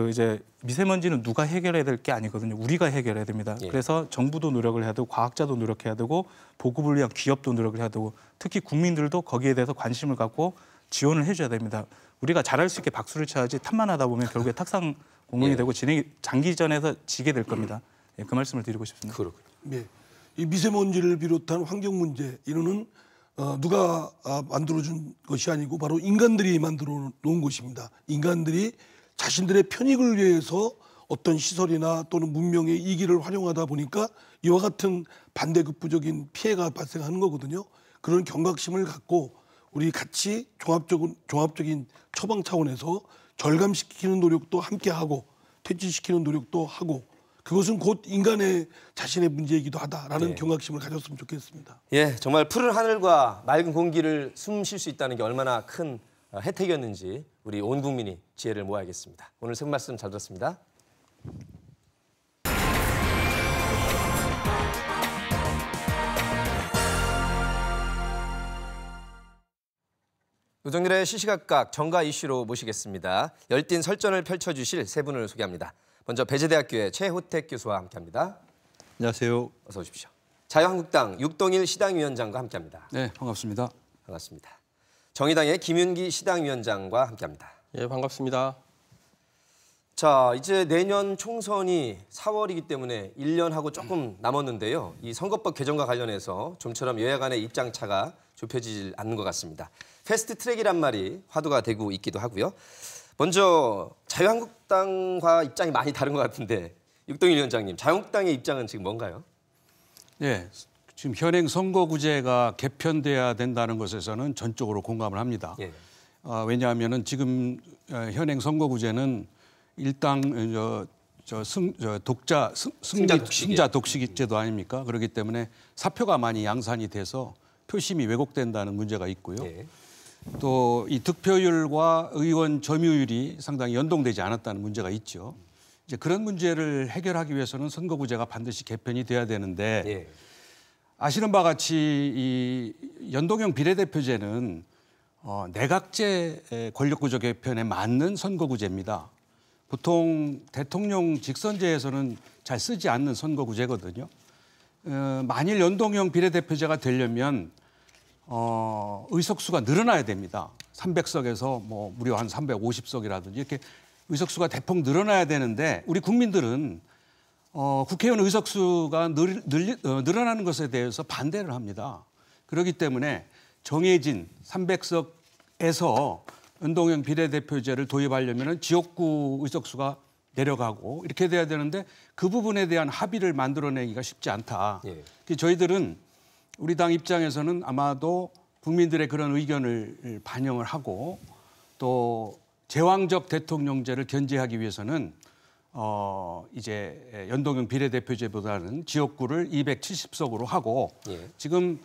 이제 미세먼지는 누가 해결해야 될 게 아니거든요. 우리가 해결해야 됩니다. 그래서 정부도 노력을 해야 되고 과학자도 노력해야 되고 보급을 위한 기업도 노력을 해야 되고 특히 국민들도 거기에 대해서 관심을 갖고 지원을 해줘야 됩니다. 우리가 잘할 수 있게 박수를 쳐야지 탓만 하다 보면 결국에 탁상 공론이 되고 장기전에서 지게 될 겁니다. 그 말씀을 드리고 싶습니다. 그렇군요. 이 미세먼지를 비롯한 환경 문제 이거는 누가 만들어준 것이 아니고 바로 인간들이 만들어 놓은 것입니다. 인간들이 자신들의 편익을 위해서 어떤 시설이나 또는 문명의 이기를 활용하다 보니까 이와 같은 반대급부적인 피해가 발생하는 거거든요. 그런 경각심을 갖고 우리 같이 종합적인 처방 차원에서 절감시키는 노력도 함께 하고 퇴치시키는 노력도 하고 그것은 곧 인간의 자신의 문제이기도 하다라는 경각심을 가졌으면 좋겠습니다. 정말 푸른 하늘과 맑은 공기를 숨 쉴 수 있다는 게 얼마나 큰 혜택이었는지 우리 온 국민이 지혜를 모아야겠습니다. 오늘 새 말씀 잘 들었습니다. 노정렬의 시시각각 정가 이슈로 모시겠습니다. 열띤 설전을 펼쳐주실 세 분을 소개합니다. 먼저 배재대학교의 최호택 교수와 함께합니다. 안녕하세요. 어서 오십시오. 자유한국당 육동일 시당위원장과 함께합니다. 네, 반갑습니다. 반갑습니다. 정의당의 김윤기 시당위원장과 함께합니다. 예, 반갑습니다. 자, 이제 내년 총선이 4월이기 때문에 1년하고 조금 남았는데요. 이 선거법 개정과 관련해서 좀처럼 여야 간의 입장차가 좁혀지질 않는 것 같습니다. 패스트 트랙이란 말이 화두가 되고 있기도 하고요. 먼저 자유한국당과 입장이 많이 다른 것 같은데 육동일 위원장님, 자유한국당의 입장은 지금 뭔가요? 네, 지금 현행 선거구제가 개편돼야 된다는 것에서는 전적으로 공감을 합니다. 왜냐하면은 지금 현행 선거구제는 일당 승자 독식제도 아닙니까? 그렇기 때문에 사표가 많이 양산이 돼서 표심이 왜곡된다는 문제가 있고요. 또 이 득표율과 의원 점유율이 상당히 연동되지 않았다는 문제가 있죠. 이제 그런 문제를 해결하기 위해서는 선거구제가 반드시 개편이 돼야 되는데 아시는 바와 같이 이 연동형 비례대표제는 내각제 권력구조 개편에 맞는 선거구제입니다. 보통 대통령 직선제에서는 잘 쓰지 않는 선거구제거든요. 만일 연동형 비례대표제가 되려면 의석수가 늘어나야 됩니다. 300석에서 뭐 무려 한 350석이라든지 이렇게 의석수가 대폭 늘어나야 되는데 우리 국민들은 국회의원 의석수가 늘어나는 것에 대해서 반대를 합니다. 그렇기 때문에 정해진 300석에서 연동형 비례대표제를 도입하려면 지역구 의석수가 내려가고 이렇게 돼야 되는데 그 부분에 대한 합의를 만들어내기가 쉽지 않다. 예. 저희들은 우리 당 입장에서는 아마도 국민들의 그런 의견을 반영을 하고 또 제왕적 대통령제를 견제하기 위해서는 이제 연동형 비례대표제보다는 지역구를 270석으로 하고 예. 지금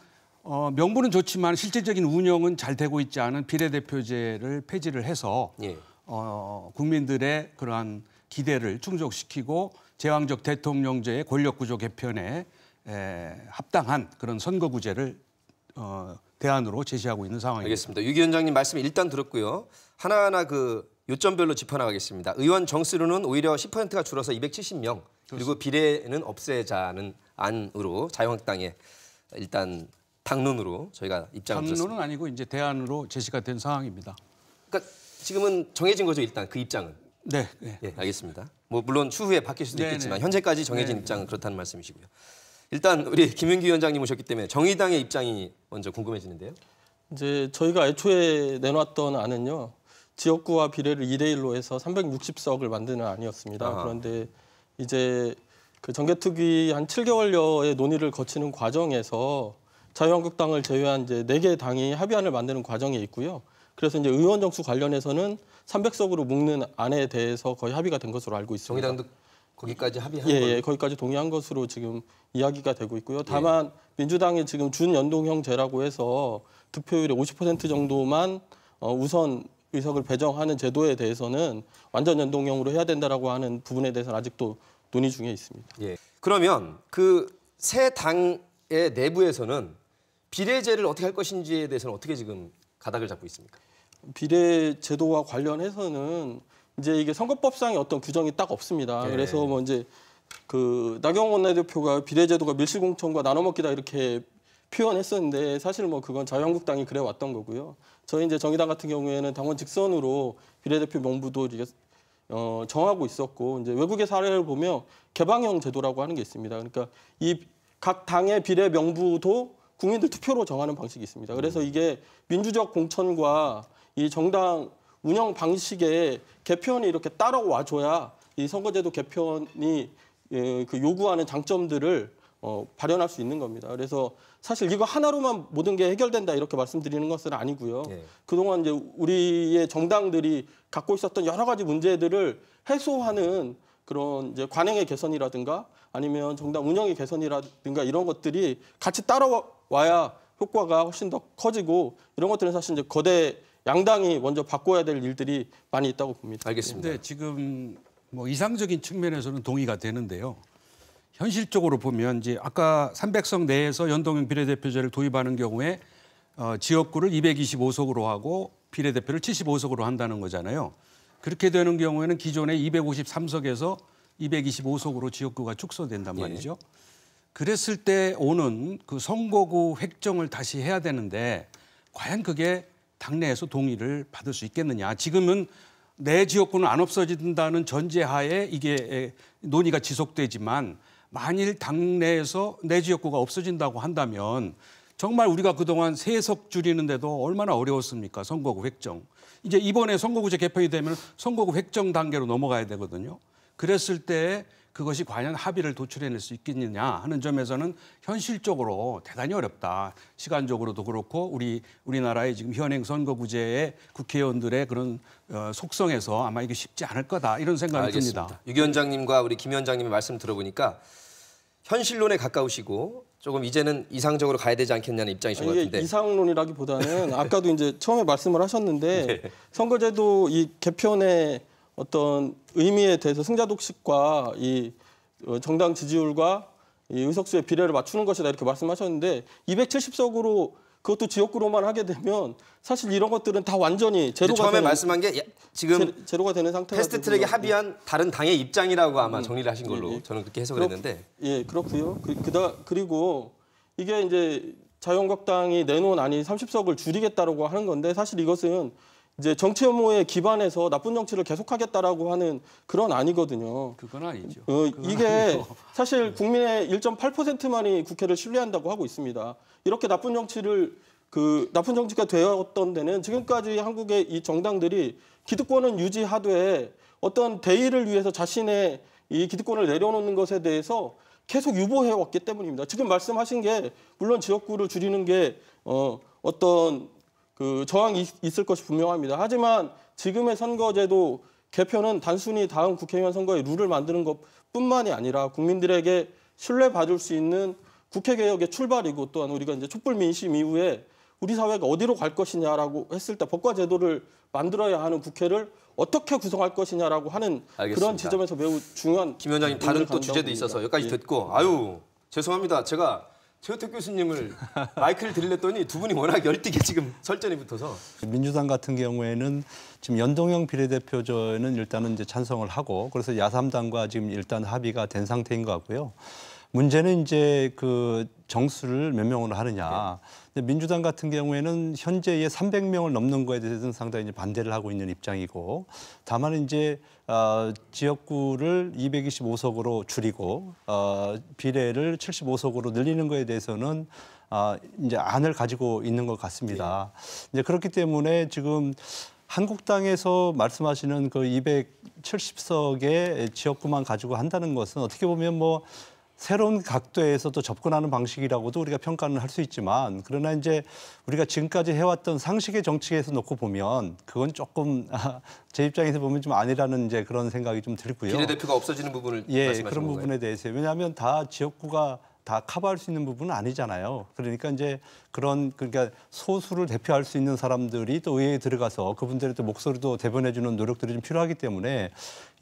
명분은 좋지만 실질적인 운영은 잘 되고 있지 않은 비례대표제를 폐지를 해서 예. 국민들의 그러한 기대를 충족시키고 제왕적 대통령제의 권력구조 개편에 합당한 그런 선거구제를 대안으로 제시하고 있는 상황입니다. 알겠습니다. 유 위원장님 말씀 일단 들었고요. 하나하나 그 요점별로 짚어나가겠습니다. 의원 정수로는 오히려 10%가 줄어서 270명 그리고 비례는 없애자는 안으로 자유한국당에 일단 당론으로 저희가 입장을 드렸습니다. 당론은 아니고 이제 대안으로 제시가 된 상황입니다. 그러니까 지금은 정해진 거죠 일단 그 입장은. 네. 네. 예, 알겠습니다. 뭐 물론 추후에 바뀔 수도 네네. 있겠지만 현재까지 정해진 입장은 그렇다는 말씀이시고요. 일단 우리 김윤기 위원장님 오셨기 때문에 정의당의 입장이 먼저 궁금해지는데요. 이제 저희가 애초에 내놨던 안은요. 지역구와 비례를 2대1로 해서 360석을 만드는 안이었습니다. 아하. 그런데 이제 그 정개특위 한 7개월여의 논의를 거치는 과정에서 자유한국당을 제외한 이제 4개 당이 합의안을 만드는 과정에 있고요. 그래서 이제 의원 정수 관련해서는 300석으로 묶는 안에 대해서 거의 합의가 된 것으로 알고 있습니다. 정의당도 거기까지 합의한 거예요? 예, 거기까지 동의한 것으로 지금 이야기가 되고 있고요. 다만 민주당이 지금 준연동형제라고 해서 득표율의 50% 정도만 우선 의석을 배정하는 제도에 대해서는 완전 연동형으로 해야 된다라고 하는 부분에 대해서는 아직도 논의 중에 있습니다. 예. 그러면 그 새 당의 내부에서는 비례제를 어떻게 할 것인지에 대해서는 어떻게 지금 가닥을 잡고 있습니까? 비례 제도와 관련해서는 이제 이게 선거법상의 어떤 규정이 딱 없습니다. 네. 그래서 뭐 이제 그 나경원 원내대표가 비례 제도가 밀실공천과 나눠먹기다 이렇게 표현했었는데 사실 뭐 그건 자유한국당이 그래 왔던 거고요. 저희 이제 정의당 같은 경우에는 당원 직선으로 비례대표 명부도 이게 정하고 있었고 이제 외국의 사례를 보면 개방형 제도라고 하는 게 있습니다. 그러니까 이 각 당의 비례 명부도 국민들 투표로 정하는 방식이 있습니다. 그래서 이게 민주적 공천과 이 정당 운영 방식의 개편이 이렇게 따라와줘야 이 선거제도 개편이 그 요구하는 장점들을 발현할 수 있는 겁니다. 그래서 사실 이거 하나로만 모든 게 해결된다 이렇게 말씀드리는 것은 아니고요. 네. 그동안 이제 우리의 정당들이 갖고 있었던 여러 가지 문제들을 해소하는 그런 이제 관행의 개선이라든가 아니면 정당 운영의 개선이라든가 이런 것들이 같이 따라와야 효과가 훨씬 더 커지고 이런 것들은 사실 이제 거대 양당이 먼저 바꿔야 될 일들이 많이 있다고 봅니다. 알겠습니다. 네, 지금 뭐 이상적인 측면에서는 동의가 되는데요. 현실적으로 보면 이제 아까 300석 내에서 연동형 비례대표제를 도입하는 경우에 지역구를 225석으로 하고 비례대표를 75석으로 한다는 거잖아요. 그렇게 되는 경우에는 기존의 253석에서 225석으로 지역구가 축소된단 말이죠. 예. 그랬을 때 오는 그 선거구 획정을 다시 해야 되는데 과연 그게 당내에서 동의를 받을 수 있겠느냐. 지금은 내 지역구는 안 없어진다는 전제하에 이게 논의가 지속되지만 만일 당내에서 내 지역구가 없어진다고 한다면 정말 우리가 그동안 3석 줄이는데도 얼마나 어려웠습니까? 선거구 획정. 이제 이번에 선거구제 개편이 되면 선거구 획정 단계로 넘어가야 되거든요. 그랬을 때 그것이 과연 합의를 도출해낼 수 있겠느냐 하는 점에서는 현실적으로 대단히 어렵다. 시간적으로도 그렇고 우리나라의 지금 현행 선거구제의 국회의원들의 그런 속성에서 아마 이게 쉽지 않을 거다 이런 생각이 알겠습니다. 듭니다. 유 위원장님과 우리 김 위원장님의 말씀 들어보니까 현실론에 가까우시고 조금 이제는 이상적으로 가야 되지 않겠냐는 입장이신 것 같은데. 이상론이라기보다는 아까도 이제 처음에 말씀을 하셨는데 네. 선거제도 이 개편의 어떤 의미에 대해서 승자 독식과 이 정당 지지율과 이 의석수의 비례를 맞추는 것이다 이렇게 말씀하셨는데 270석으로 그것도 지역구로만 하게 되면 사실 이런 것들은 다 완전히 제로가 처음에 되는, 말씀한 게 지금 제로가 되는 상태가 패스트트랙에 합의한 다른 당의 입장이라고 아마 정리를 하신 걸로 저는 그렇게 해석을 했는데. 예, 그렇고요. 그리고 이게 이제 자유한국당이 내놓은 안이 30석을 줄이겠다라고 하는 건데 사실 이것은 이제 정치 혐오에 기반해서 나쁜 정치를 계속하겠다라고 하는 그런 안이거든요. 그건 아니죠. 이게 사실 국민의 1.8%만이 국회를 신뢰한다고 하고 있습니다. 이렇게 나쁜 정치가 되었던 데는 지금까지 한국의 이 정당들이 기득권은 유지하되 어떤 대의를 위해서 자신의 이 기득권을 내려놓는 것에 대해서 계속 유보해 왔기 때문입니다. 지금 말씀하신 게 물론 지역구를 줄이는 게 어떤 그 저항이 있을 것이 분명합니다. 하지만 지금의 선거제도 개편은 단순히 다음 국회의원 선거의 룰을 만드는 것뿐만이 아니라 국민들에게 신뢰받을 수 있는 국회개혁의 출발이고 또한 우리가 이제 촛불 민심 이후에 우리 사회가 어디로 갈 것이냐라고 했을 때 법과 제도를 만들어야 하는 국회를 어떻게 구성할 것이냐라고 하는 알겠습니다. 그런 지점에서 매우 중요한 김 위원장님 다른 또 간다고 주제도 봅니다. 있어서 여기까지 예. 듣고 아유 죄송합니다. 제가 최우택 교수님을 마이크를 드리랬더니 두 분이 워낙 열띠게 지금 설전이 붙어서 민주당 같은 경우에는 지금 연동형 비례대표제는 일단은 이제 찬성을 하고 그래서 야3당과 지금 일단 합의가 된 상태인 것 같고요. 문제는 이제 그 정수를 몇 명으로 하느냐. 근데 민주당 같은 경우에는 현재의 300명을 넘는 거에 대해서는 상당히 이제 반대를 하고 있는 입장이고, 다만 이제 지역구를 225석으로 줄이고 비례를 75석으로 늘리는 거에 대해서는 이제 안을 가지고 있는 것 같습니다. 이제 그렇기 때문에 지금 한국당에서 말씀하시는 그 270석의 지역구만 가지고 한다는 것은 어떻게 보면 뭐 새로운 각도에서 또 접근하는 방식이라고도 우리가 평가는 할 수 있지만, 그러나 이제 우리가 지금까지 해왔던 상식의 정치에서 놓고 보면 그건 조금 제 입장에서 보면 좀 아니라는 이제 그런 생각이 좀 들고요. 비례대표가 없어지는 부분을 말씀하시는 그런 건가요? 부분에 대해서 왜냐하면 다 지역구가 다 커버할 수 있는 부분은 아니잖아요. 그러니까 이제 그러니까 소수를 대표할 수 있는 사람들이 또 의회에 들어가서 그분들의 또 목소리도 대변해주는 노력들이 좀 필요하기 때문에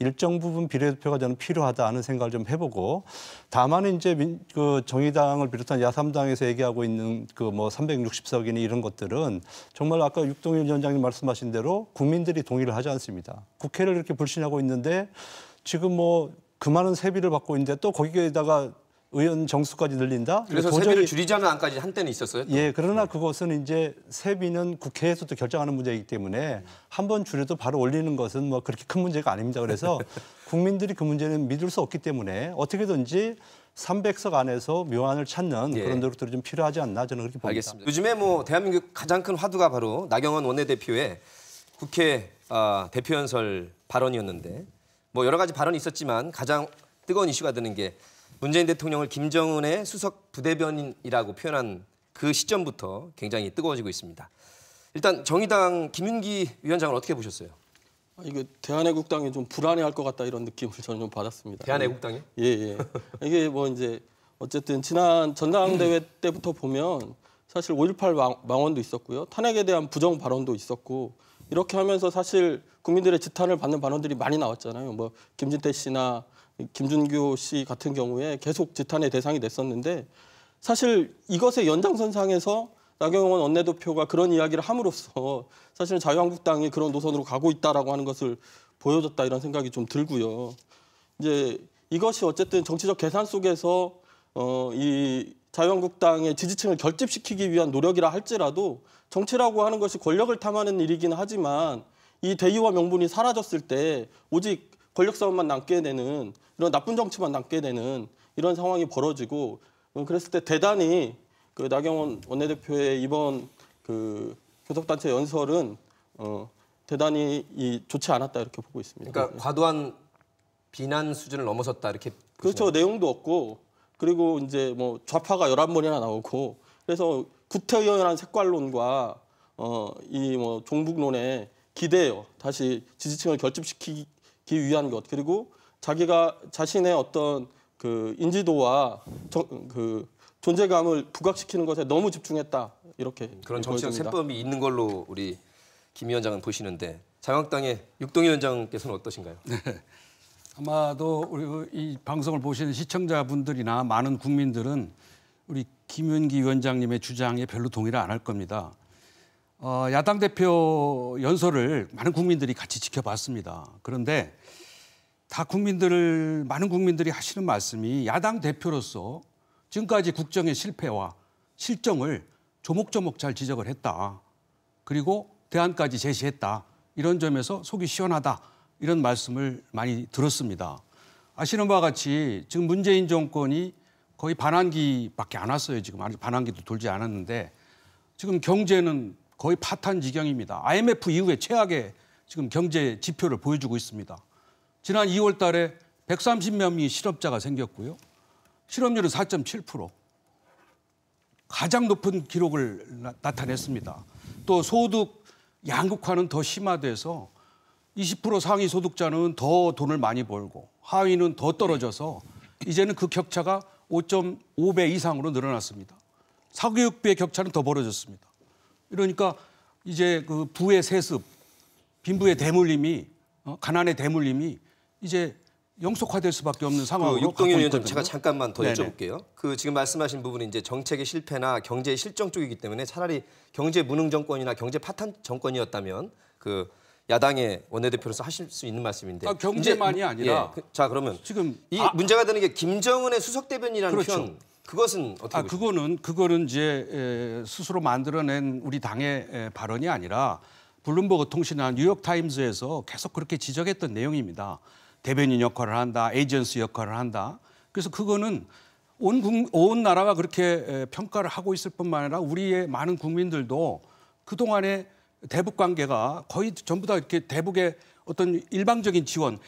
일정 부분 비례대표가 저는 필요하다 하는 생각을 좀 해보고, 다만 이제 그 정의당을 비롯한 야3당에서 얘기하고 있는 그 뭐 360석이니 이런 것들은 정말 아까 육동일 위원장님 말씀하신 대로 국민들이 동의를 하지 않습니다. 국회를 이렇게 불신하고 있는데 지금 뭐 그 많은 세비를 받고 있는데 또 거기에다가 의원 정수까지 늘린다? 그래서 도저히 세비를 줄이자는 안까지 한때는 있었어요. 또. 예, 그러나 그것은 이제 세비는 국회에서도 결정하는 문제이기 때문에 한 번 줄여도 바로 올리는 것은 뭐 그렇게 큰 문제가 아닙니다. 그래서 국민들이 그 문제는 믿을 수 없기 때문에 어떻게든지 300석 안에서 묘안을 찾는 그런 노력들이 좀 필요하지 않나 저는 그렇게 봅니다. 알겠습니다. 요즘에 뭐 대한민국 가장 큰 화두가 바로 나경원 원내대표의 국회 대표연설 발언이었는데, 뭐 여러 가지 발언이 있었지만 가장 뜨거운 이슈가 되는 게 문재인 대통령을 김정은의 수석 부대변인이라고 표현한 그 시점부터 굉장히 뜨거워지고 있습니다. 일단 정의당 김윤기 위원장은 어떻게 보셨어요? 이거 대한애국당이 좀 불안해할 것 같다 이런 느낌을 저는 좀 받았습니다. 대한애국당이? 예. 이게 뭐 이제 어쨌든 지난 전당대회 때부터 보면 사실 5.18 망언도 있었고요. 탄핵에 대한 부정 발언도 있었고, 이렇게 하면서 사실 국민들의 지탄을 받는 발언들이 많이 나왔잖아요. 뭐 김진태 씨나 김준규 씨 같은 경우에 계속 지탄의 대상이 됐었는데, 사실 이것의 연장선상에서 나경원 원내대표가 그런 이야기를 함으로써 사실은 자유한국당이 그런 노선으로 가고 있다라고 하는 것을 보여줬다 이런 생각이 좀 들고요. 이제 이것이 어쨌든 정치적 계산 속에서 이 자유한국당의 지지층을 결집시키기 위한 노력이라 할지라도 정치라고 하는 것이 권력을 탐하는 일이긴 하지만 이 대의와 명분이 사라졌을 때 오직 권력 싸움만 남게 되는, 이런 나쁜 정치만 남게 되는 이런 상황이 벌어지고, 그랬을 때 대단히 그 나경원 원내대표의 이번 그 교섭단체 연설은 대단히 좋지 않았다 이렇게 보고 있습니다. 그러니까 과도한 비난 수준을 넘어섰다 이렇게. 그렇죠. 보시나요? 내용도 없고, 그리고 이제 뭐 좌파가 11번이나 나오고, 그래서 구태의연한 색깔론과 이 뭐 종북론에 기대요. 다시 지지층을 결집시키기 위한 것, 그리고 자기가 자신의 어떤 그 인지도와 그 존재감을 부각시키는 것에 너무 집중했다 이렇게 그런 정치적 보여집니다. 셈법이 있는 걸로 우리 김 위원장은 보시는데, 자유한국당의 육동희 위원장께서는 어떠신가요? 아마도 우리 이 방송을 보시는 시청자분들이나 많은 국민들은 우리 김윤기 위원장님의 주장에 별로 동의를 안 할 겁니다. 야당 대표 연설을 많은 국민들이 같이 지켜봤습니다. 그런데 많은 국민들이 하시는 말씀이 야당 대표로서 지금까지 국정의 실패와 실정을 조목조목 잘 지적을 했다. 그리고 대안까지 제시했다. 이런 점에서 속이 시원하다. 이런 말씀을 많이 들었습니다. 아시는 바와 같이 지금 문재인 정권이 거의 반환기밖에 안 왔어요. 지금 아직 반환기도 돌지 않았는데 지금 경제는 거의 파탄 지경입니다. IMF 이후에 최악의 지금 경제 지표를 보여주고 있습니다. 지난 2월 달에 130몇 명의 실업자가 생겼고요. 실업률은 4.7%. 가장 높은 기록을 나타냈습니다. 또 소득 양극화는 더 심화돼서 20% 상위 소득자는 더 돈을 많이 벌고 하위는 더 떨어져서 이제는 그 격차가 5.5배 이상으로 늘어났습니다. 사교육비의 격차는 더 벌어졌습니다. 이러니까 이제 그 부의 세습, 빈부의 대물림이 가난의 대물림이 이제 영속화될 수밖에 없는 상황으로 가고 육동현 위원장 있거든요. 제가 잠깐만 더 네네. 여쭤볼게요. 그 지금 말씀하신 부분이 이제 정책의 실패나 경제의 실정 쪽이기 때문에 차라리 경제 무능 정권이나 경제 파탄 정권이었다면 그 야당의 원내대표로서 하실 수 있는 말씀인데 경제만이 아니라 자 그러면 지금 이 문제가 되는 게 김정은의 수석 대변이라는 그렇죠. 표현 그것은 어떻게 보십니까? 그거는 이제 스스로 만들어낸 우리 당의 발언이 아니라 블룸버그 통신이나 뉴욕 타임즈에서 계속 그렇게 지적했던 내용입니다. 대변인 역할을 한다, 에이전시 역할을 한다. 그래서 그거는 온 나라가 그렇게 평가를 하고 있을 뿐만 아니라 우리의 많은 국민들도 그동안의 대북 관계가 거의 전부 다 이렇게 대북의 어떤 일방적인 지원,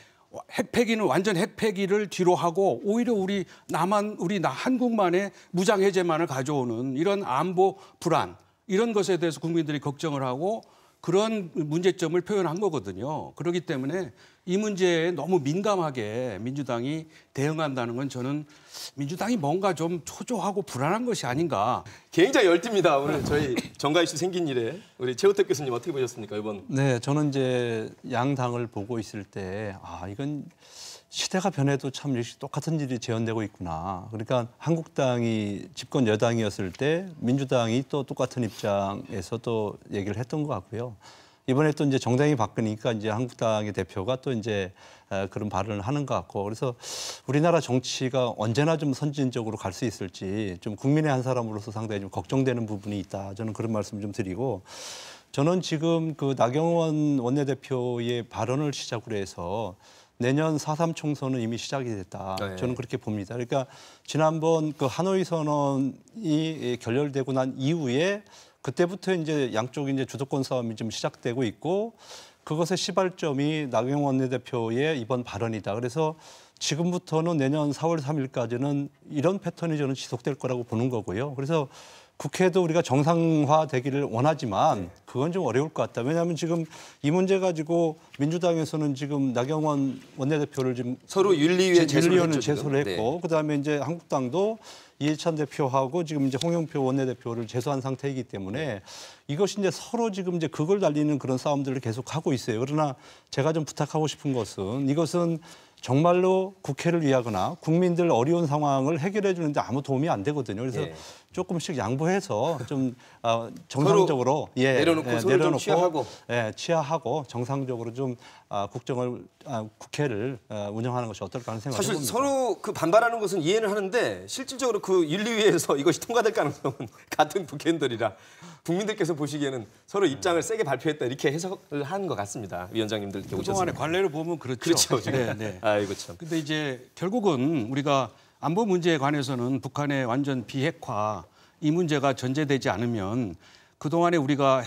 핵폐기는 완전 핵폐기를 뒤로 하고 오히려 우리 한국만의 무장 해제만을 가져오는 이런 안보 불안 이런 것에 대해서 국민들이 걱정을 하고 그런 문제점을 표현한 거거든요. 그렇기 때문에 이 문제에 너무 민감하게 민주당이 대응한다는 건 저는 민주당이 뭔가 좀 초조하고 불안한 것이 아닌가. 굉장히 열띤니다. 오늘 저희 정가 이슈 생긴 일에 우리 최우택 교수님 어떻게 보셨습니까 이번? 네, 저는 이제 양당을 보고 있을 때 이건 시대가 변해도 참 역시 똑같은 일이 재현되고 있구나. 그러니까 한국당이 집권 여당이었을 때 민주당이 또 똑같은 입장에서 또 얘기를 했던 것 같고요. 이번에 또 이제 정당이 바뀌니까 이제 한국당의 대표가 또 이제 그런 발언을 하는 것 같고 그래서 우리나라 정치가 언제나 좀 선진적으로 갈 수 있을지 좀 국민의 한 사람으로서 상당히 좀 걱정되는 부분이 있다. 저는 그런 말씀 좀 드리고 저는 지금 그 나경원 원내대표의 발언을 시작으로 해서 내년 4.3 총선은 이미 시작이 됐다. 네. 저는 그렇게 봅니다. 그러니까 지난번 그 하노이 선언이 결렬되고 난 이후에 그때부터 이제 양쪽이 이제 주도권 싸움이 좀 시작되고 있고 그것의 시발점이 나경원 원내대표의 이번 발언이다. 그래서 지금부터는 내년 4월 3일까지는 이런 패턴이 저는 지속될 거라고 보는 거고요. 그래서 국회도 우리가 정상화되기를 원하지만 그건 좀 어려울 것 같다. 왜냐하면 지금 이 문제 가지고 민주당에서는 지금 나경원 원내대표를 지금 서로 윤리위에 제소를 했고 그다음에 이제 한국당도 이해찬 대표하고 지금 이제 홍영표 원내대표를 제소한 상태이기 때문에 이것이 이제 서로 지금 이제 그걸 달리는 그런 싸움들을 계속 하고 있어요. 그러나 제가 좀 부탁하고 싶은 것은 이것은 정말로 국회를 위하거나 국민들 어려운 상황을 해결해 주는데 아무 도움이 안 되거든요. 그래서 조금씩 양보해서 좀 정상적으로 내려놓고 서로 좀 취하하고 취하하고 정상적으로 좀 국회를 운영하는 것이 어떨까 하는 생각을 사실 해봅니다. 서로 그 반발하는 것은 이해는 하는데 실질적으로 그 윤리위에서 이것이 통과될 가능성은 같은 국회의원들이라 국민들께서 보시기에는 서로 입장을 세게 발표했다 이렇게 해석을 하는 것 같습니다. 위원장님들 그동안의 오셨습니다. 관례를 보면 그렇죠. 그렇죠. 지금. 네. 아이고 참. 근데 이제 결국은 우리가 안보 문제에 관해서는 북한의 완전 비핵화 이 문제가 전제되지 않으면 그동안에 우리가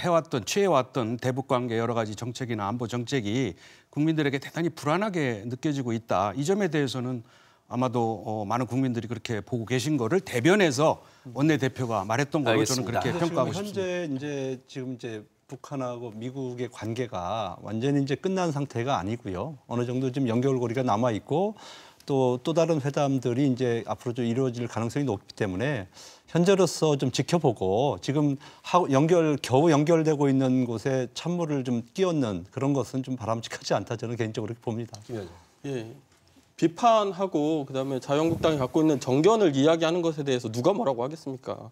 취해왔던 대북 관계 여러 가지 정책이나 안보 정책이 국민들에게 대단히 불안하게 느껴지고 있다. 이 점에 대해서는 아마도 많은 국민들이 그렇게 보고 계신 거를 대변해서 원내대표가 말했던 걸로 저는 그렇게 평가하고 싶습니다. 현재 지금 이제 북한하고 미국의 관계가 완전히 이제 끝난 상태가 아니고요. 어느 정도 지금 연결고리가 남아 있고 또 다른 회담들이 이제 앞으로 좀 이루어질 가능성이 높기 때문에 현재로서 좀 지켜보고 지금 겨우 연결되고 있는 곳에 찬물을 좀 끼얹는 그런 것은 좀 바람직하지 않다 저는 개인적으로 그렇게 봅니다. 예. 비판하고 그다음에 자유한국당이 갖고 있는 정견을 이야기하는 것에 대해서 누가 뭐라고 하겠습니까?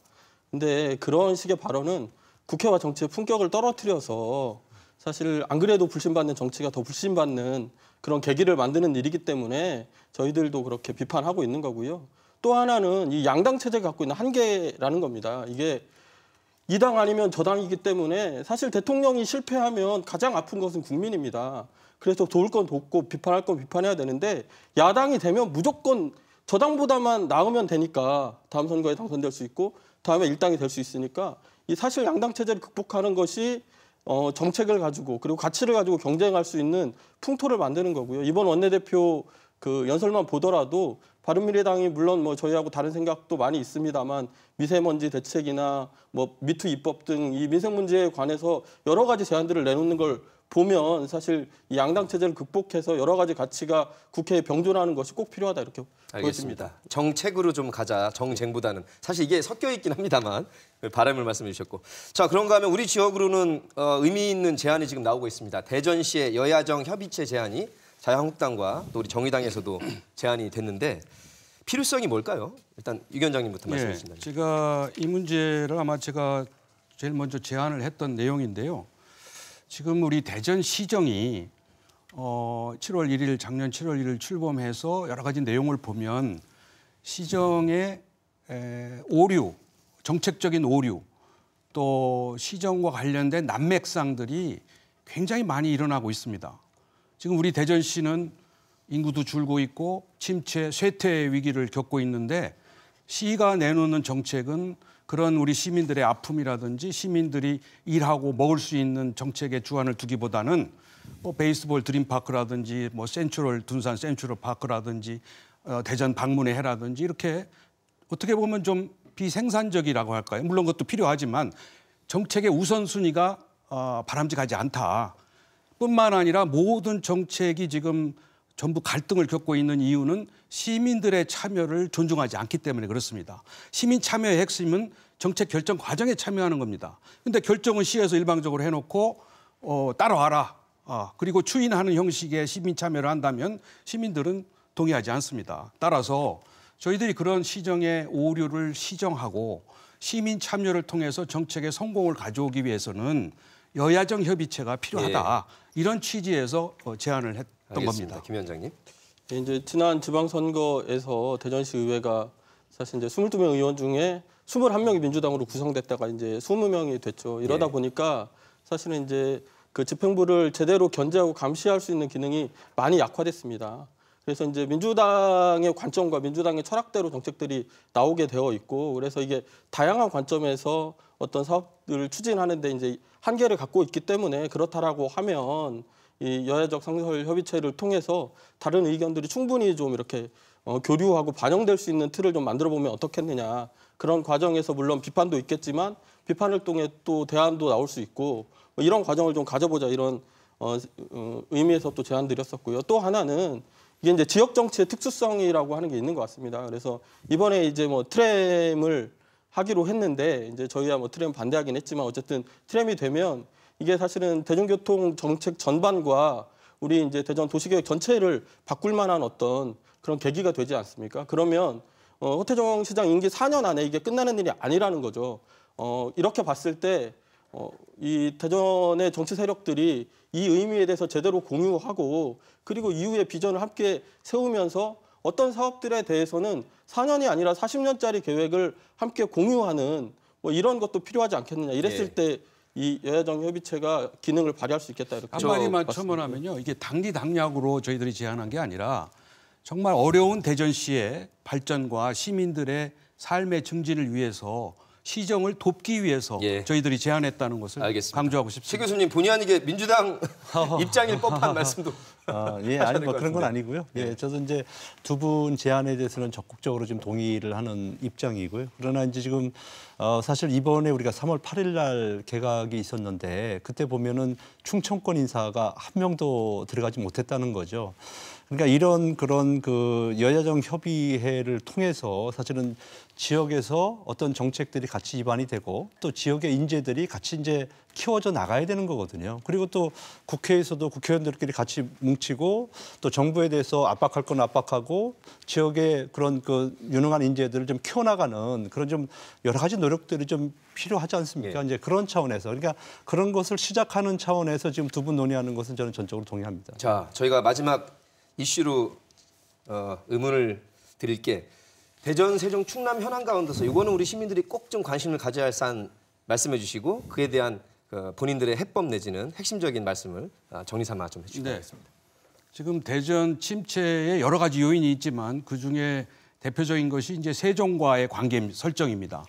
근데 그런 식의 발언은 국회와 정치의 품격을 떨어뜨려서 사실 안 그래도 불신받는 정치가 더 불신받는 그런 계기를 만드는 일이기 때문에 저희들도 그렇게 비판하고 있는 거고요. 또 하나는 이 양당 체제가 갖고 있는 한계라는 겁니다. 이게 이 당 아니면 저 당이기 때문에 사실 대통령이 실패하면 가장 아픈 것은 국민입니다. 그래서 도울 건 돕고 비판할 건 비판해야 되는데 야당이 되면 무조건 저 당보다만 나으면 되니까 다음 선거에 당선될 수 있고 다음에 일당이 될 수 있으니까 이 사실 양당 체제를 극복하는 것이 정책을 가지고 그리고 가치를 가지고 경쟁할 수 있는 풍토를 만드는 거고요. 이번 원내대표 그 연설만 보더라도 바른미래당이 물론 뭐 저희하고 다른 생각도 많이 있습니다만 미세먼지 대책이나 뭐 미투 입법 등 이 민생 문제에 관해서 여러 가지 제안들을 내놓는 걸 보면 사실 이 양당 체제를 극복해서 여러 가지 가치가 국회에 병존하는 것이 꼭 필요하다 이렇게 알겠습니다. 보여집니다. 정책으로 좀 가자. 정쟁보다는 사실 이게 섞여 있긴 합니다만 바람을 말씀해 주셨고 자 그런가 하면 우리 지역으로는 의미 있는 제안이 지금 나오고 있습니다. 대전시의 여야정 협의체 제안이 자유한국당과 또 우리 정의당에서도 제안이 됐는데 필요성이 뭘까요? 일단 유 위원장님부터 말씀해 주신다면. 제가 이 문제를 아마 제가 제일 먼저 제안을 했던 내용인데요. 지금 우리 대전시정이 7월 1일 작년 7월 1일 출범해서 여러 가지 내용을 보면 시정의 오류, 정책적인 오류 또 시정과 관련된 난맥상들이 굉장히 많이 일어나고 있습니다. 지금 우리 대전시는 인구도 줄고 있고 침체, 쇠퇴 위기를 겪고 있는데 시가 내놓는 정책은 그런 우리 시민들의 아픔이라든지 시민들이 일하고 먹을 수 있는 정책에 주안을 두기보다는 뭐 베이스볼 드림파크라든지 뭐 센트럴 둔산 센트럴 파크라든지 대전 방문회 해라든지 이렇게 어떻게 보면 좀 비생산적이라고 할까요? 물론 그것도 필요하지만 정책의 우선순위가 바람직하지 않다. 뿐만 아니라 모든 정책이 지금 전부 갈등을 겪고 있는 이유는 시민들의 참여를 존중하지 않기 때문에 그렇습니다. 시민 참여의 핵심은 정책 결정 과정에 참여하는 겁니다. 그런데 결정은 시에서 일방적으로 해놓고 따라와라. 그리고 추인하는 형식의 시민 참여를 한다면 시민들은 동의하지 않습니다. 따라서 저희들이 그런 시정의 오류를 시정하고 시민 참여를 통해서 정책의 성공을 가져오기 위해서는 여야정 협의체가 필요하다. 이런 취지에서 제안을 했던 알겠습니다. 겁니다. 김 위원장님. 이제 지난 지방선거에서 대전시 의회가 사실 이제 22명 의원 중에 21명이 민주당으로 구성됐다가 이제 20명이 됐죠. 이러다 보니까 사실은 이제 그 집행부를 제대로 견제하고 감시할 수 있는 기능이 많이 약화됐습니다. 그래서 이제 민주당의 관점과 민주당의 철학대로 정책들이 나오게 되어 있고 그래서 이게 다양한 관점에서 어떤 사업들을 추진하는데 이제 한계를 갖고 있기 때문에 그렇다라고 하면 이 여야적 상설 협의체를 통해서 다른 의견들이 충분히 좀 이렇게 교류하고 반영될 수 있는 틀을 좀 만들어 보면 어떻겠느냐. 그런 과정에서 물론 비판도 있겠지만 비판을 통해 또 대안도 나올 수 있고 이런 과정을 좀 가져보자 이런 의미에서 또 제안드렸었고요. 또 하나는 이게 이제 지역 정치의 특수성이라고 하는 게 있는 것 같습니다. 그래서 이번에 이제 뭐 트램을 하기로 했는데 이제 저희야 뭐 트램 반대하긴 했지만 어쨌든 트램이 되면 이게 사실은 대중교통 정책 전반과 우리 이제 대전 도시계획 전체를 바꿀 만한 어떤 그런 계기가 되지 않습니까? 그러면 허태정 시장 임기 4년 안에 이게 끝나는 일이 아니라는 거죠. 이렇게 봤을 때 이 대전의 정치 세력들이 이 의미에 대해서 제대로 공유하고 그리고 이후의 비전을 함께 세우면서 어떤 사업들에 대해서는 4년이 아니라 40년짜리 계획을 함께 공유하는 뭐 이런 것도 필요하지 않겠느냐. 이랬을 때 이 여야정 협의체가 기능을 발휘할 수 있겠다 이렇게 한마디만 첨언하면요. 이게 당리당략으로 저희들이 제안한 게 아니라 정말 어려운 대전시의 발전과 시민들의 삶의 증진을 위해서 시정을 돕기 위해서 저희들이 제안했다는 것을 알겠습니다. 강조하고 최 싶습니다. 교수님 본의 아니게 민주당 입장일 법한 말씀도 예, 하셔야 아니 될 뭐 것 그런 건 같은데. 아니고요. 예, 저도 이제 두 분 제안에 대해서는 적극적으로 좀 동의를 하는 입장이고요. 그러나 이제 지금 사실 이번에 우리가 3월 8일 날 개각이 있었는데 그때 보면은 충청권 인사가 한 명도 들어가지 못했다는 거죠. 그러니까 이런 그런 그 여야정 협의회를 통해서 사실은 지역에서 어떤 정책들이 같이 입안이 되고 또 지역의 인재들이 같이 이제 키워져 나가야 되는 거거든요. 그리고 또 국회에서도 국회의원들끼리 같이 뭉치고 또 정부에 대해서 압박할 건 압박하고 지역의 그런 그 유능한 인재들을 좀 키워나가는 그런 좀 여러 가지 노력들이 좀 필요하지 않습니까? 이제 그런 차원에서 그러니까 그런 것을 시작하는 차원에서 지금 두 분 논의하는 것은 저는 전적으로 동의합니다. 자, 저희가 마지막 이슈로 의문을 드릴 게 대전, 세종, 충남 현안 가운데서 이거는 우리 시민들이 꼭 좀 관심을 가져야 할 사안 말씀해 주시고 그에 대한 본인들의 해법 내지는 핵심적인 말씀을 정리 삼아 좀 해주시기 바라겠습니다. 지금 대전 침체에 여러 가지 요인이 있지만 그중에 대표적인 것이 이제 세종과의 관계 설정입니다.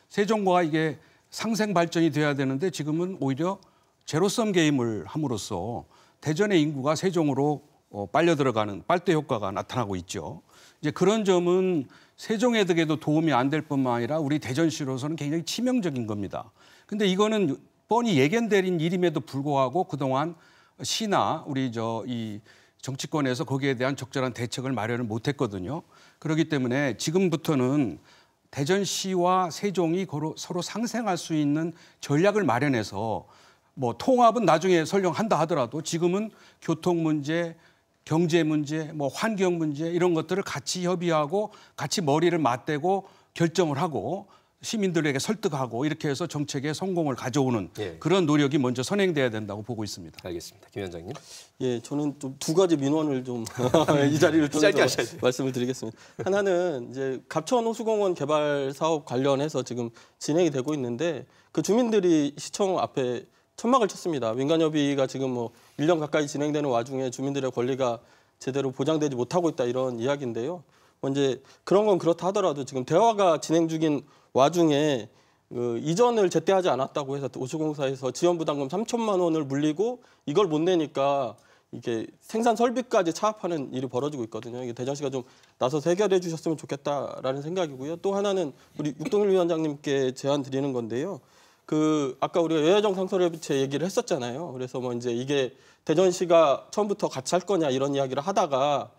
세종과 이게 상생 발전이 돼야 되는데 지금은 오히려 제로섬 게임을 함으로써 대전의 인구가 세종으로 빨려 들어가는 빨대 효과가 나타나고 있죠. 이제 그런 점은 세종에게도 도움이 안 될 뿐만 아니라 우리 대전시로서는 굉장히 치명적인 겁니다. 근데 이거는 뻔히 예견된 일임에도 불구하고 그동안 시나 우리 이 정치권에서 거기에 대한 적절한 대책을 마련을 못했거든요. 그렇기 때문에 지금부터는 대전시와 세종이 서로 상생할 수 있는 전략을 마련해서 뭐 통합은 나중에 설령 한다 하더라도 지금은 교통 문제, 경제 문제, 뭐 환경 문제 이런 것들을 같이 협의하고 같이 머리를 맞대고 결정을 하고 시민들에게 설득하고 이렇게 해서 정책의 성공을 가져오는 그런 노력이 먼저 선행돼야 된다고 보고 있습니다. 알겠습니다. 김 위원장님. 예, 저는 좀 두 가지 민원을 좀 이 자리를 통해서 말씀을 드리겠습니다. 하나는 이제 갑천 호수공원 개발 사업 관련해서 지금 진행이 되고 있는데 그 주민들이 시청 앞에 천막을 쳤습니다. 민간협의가 지금 뭐 1년 가까이 진행되는 와중에 주민들의 권리가 제대로 보장되지 못하고 있다 이런 이야기인데요. 이제 그런 건 그렇다 하더라도 지금 대화가 진행 중인 와중에 이전을 제때 하지 않았다고 해서 호수공사에서 지원부담금 3천만 원을 물리고 이걸 못 내니까 이게 생산 설비까지 차압하는 일이 벌어지고 있거든요. 이게 대전시가 좀 나서서 해결해 주셨으면 좋겠다라는 생각이고요. 또 하나는 우리 육동일 위원장님께 제안 드리는 건데요. 아까 우리가 여야정 상설협의체 얘기를 했었잖아요. 그래서 뭐 이제 이게 대전시가 처음부터 같이 할 거냐 이런 이야기를 하다가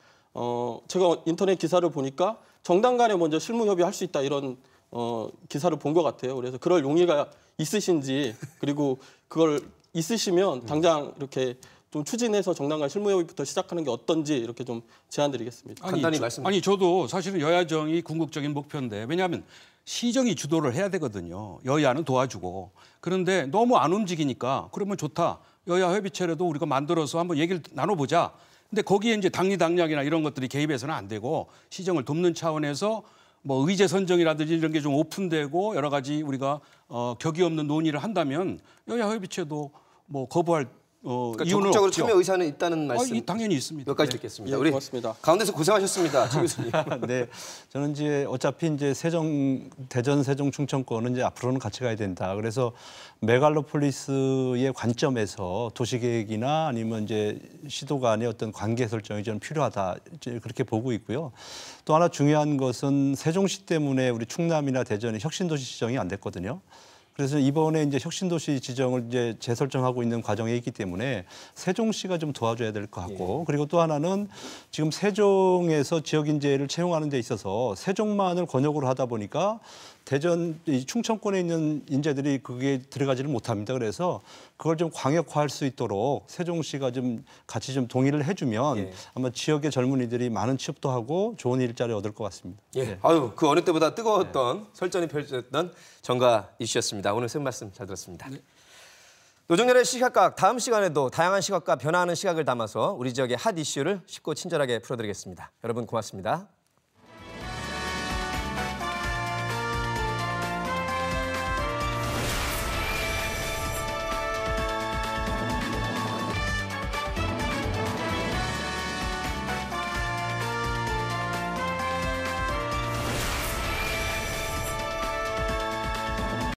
제가 인터넷 기사를 보니까 정당 간에 먼저 실무 협의할 수 있다 이런 기사를 본 것 같아요. 그래서 그럴 용의가 있으신지 그리고 그걸 있으시면 당장 이렇게 좀 추진해서 정당 간 실무 협의부터 시작하는 게 어떤지 이렇게 좀 제안드리겠습니다. 간단히 말씀. 아니 저도 사실은 여야정이 궁극적인 목표인데 왜냐하면 시정이 주도를 해야 되거든요. 여야는 도와주고. 그런데 너무 안 움직이니까 그러면 좋다. 여야 협의체라도 우리가 만들어서 한번 얘기를 나눠보자. 근데 거기에 이제 당리당략이나 이런 것들이 개입해서는 안 되고 시정을 돕는 차원에서 뭐 의제 선정이라든지 이런 게 좀 오픈되고 여러 가지 우리가 격이 없는 논의를 한다면 여야 협의체도 뭐 거부할 그러니까 이유는 적극적으로 없죠. 참여 의사는 있다는 말씀. 당연히 있습니다. 몇 가지 듣겠습니다. 예, 우리 고맙습니다. 가운데서 고생하셨습니다, 최 교수님. 네, 저는 이제 어차피 이제 대전, 세종, 충청권은 이제 앞으로는 같이 가야 된다. 그래서 메갈로폴리스의 관점에서 도시계획이나 아니면 이제 시도 간의 어떤 관계 설정이 좀 필요하다 이제 그렇게 보고 있고요. 또 하나 중요한 것은 세종시 때문에 우리 충남이나 대전이 혁신도시 지정이 안 됐거든요. 그래서 이번에 이제 혁신도시 지정을 이제 재설정하고 있는 과정에 있기 때문에 세종시가 좀 도와줘야 될 것 같고 그리고 또 하나는 지금 세종에서 지역 인재를 채용하는 데 있어서 세종만을 권역으로 하다 보니까 대전, 충청권에 있는 인재들이 그게 들어가지를 못합니다. 그래서 그걸 좀 광역화할 수 있도록 세종시가 좀 같이 좀 동의를 해주면 아마 지역의 젊은이들이 많은 취업도 하고 좋은 일자리 얻을 것 같습니다. 아유, 그 어느 때보다 뜨거웠던 설전이 펼쳐졌던 정가 이슈였습니다. 오늘 쓴 말씀 잘 들었습니다. 노정열의 시각각 다음 시간에도 다양한 시각과 변화하는 시각을 담아서 우리 지역의 핫 이슈를 쉽고 친절하게 풀어드리겠습니다. 여러분 고맙습니다.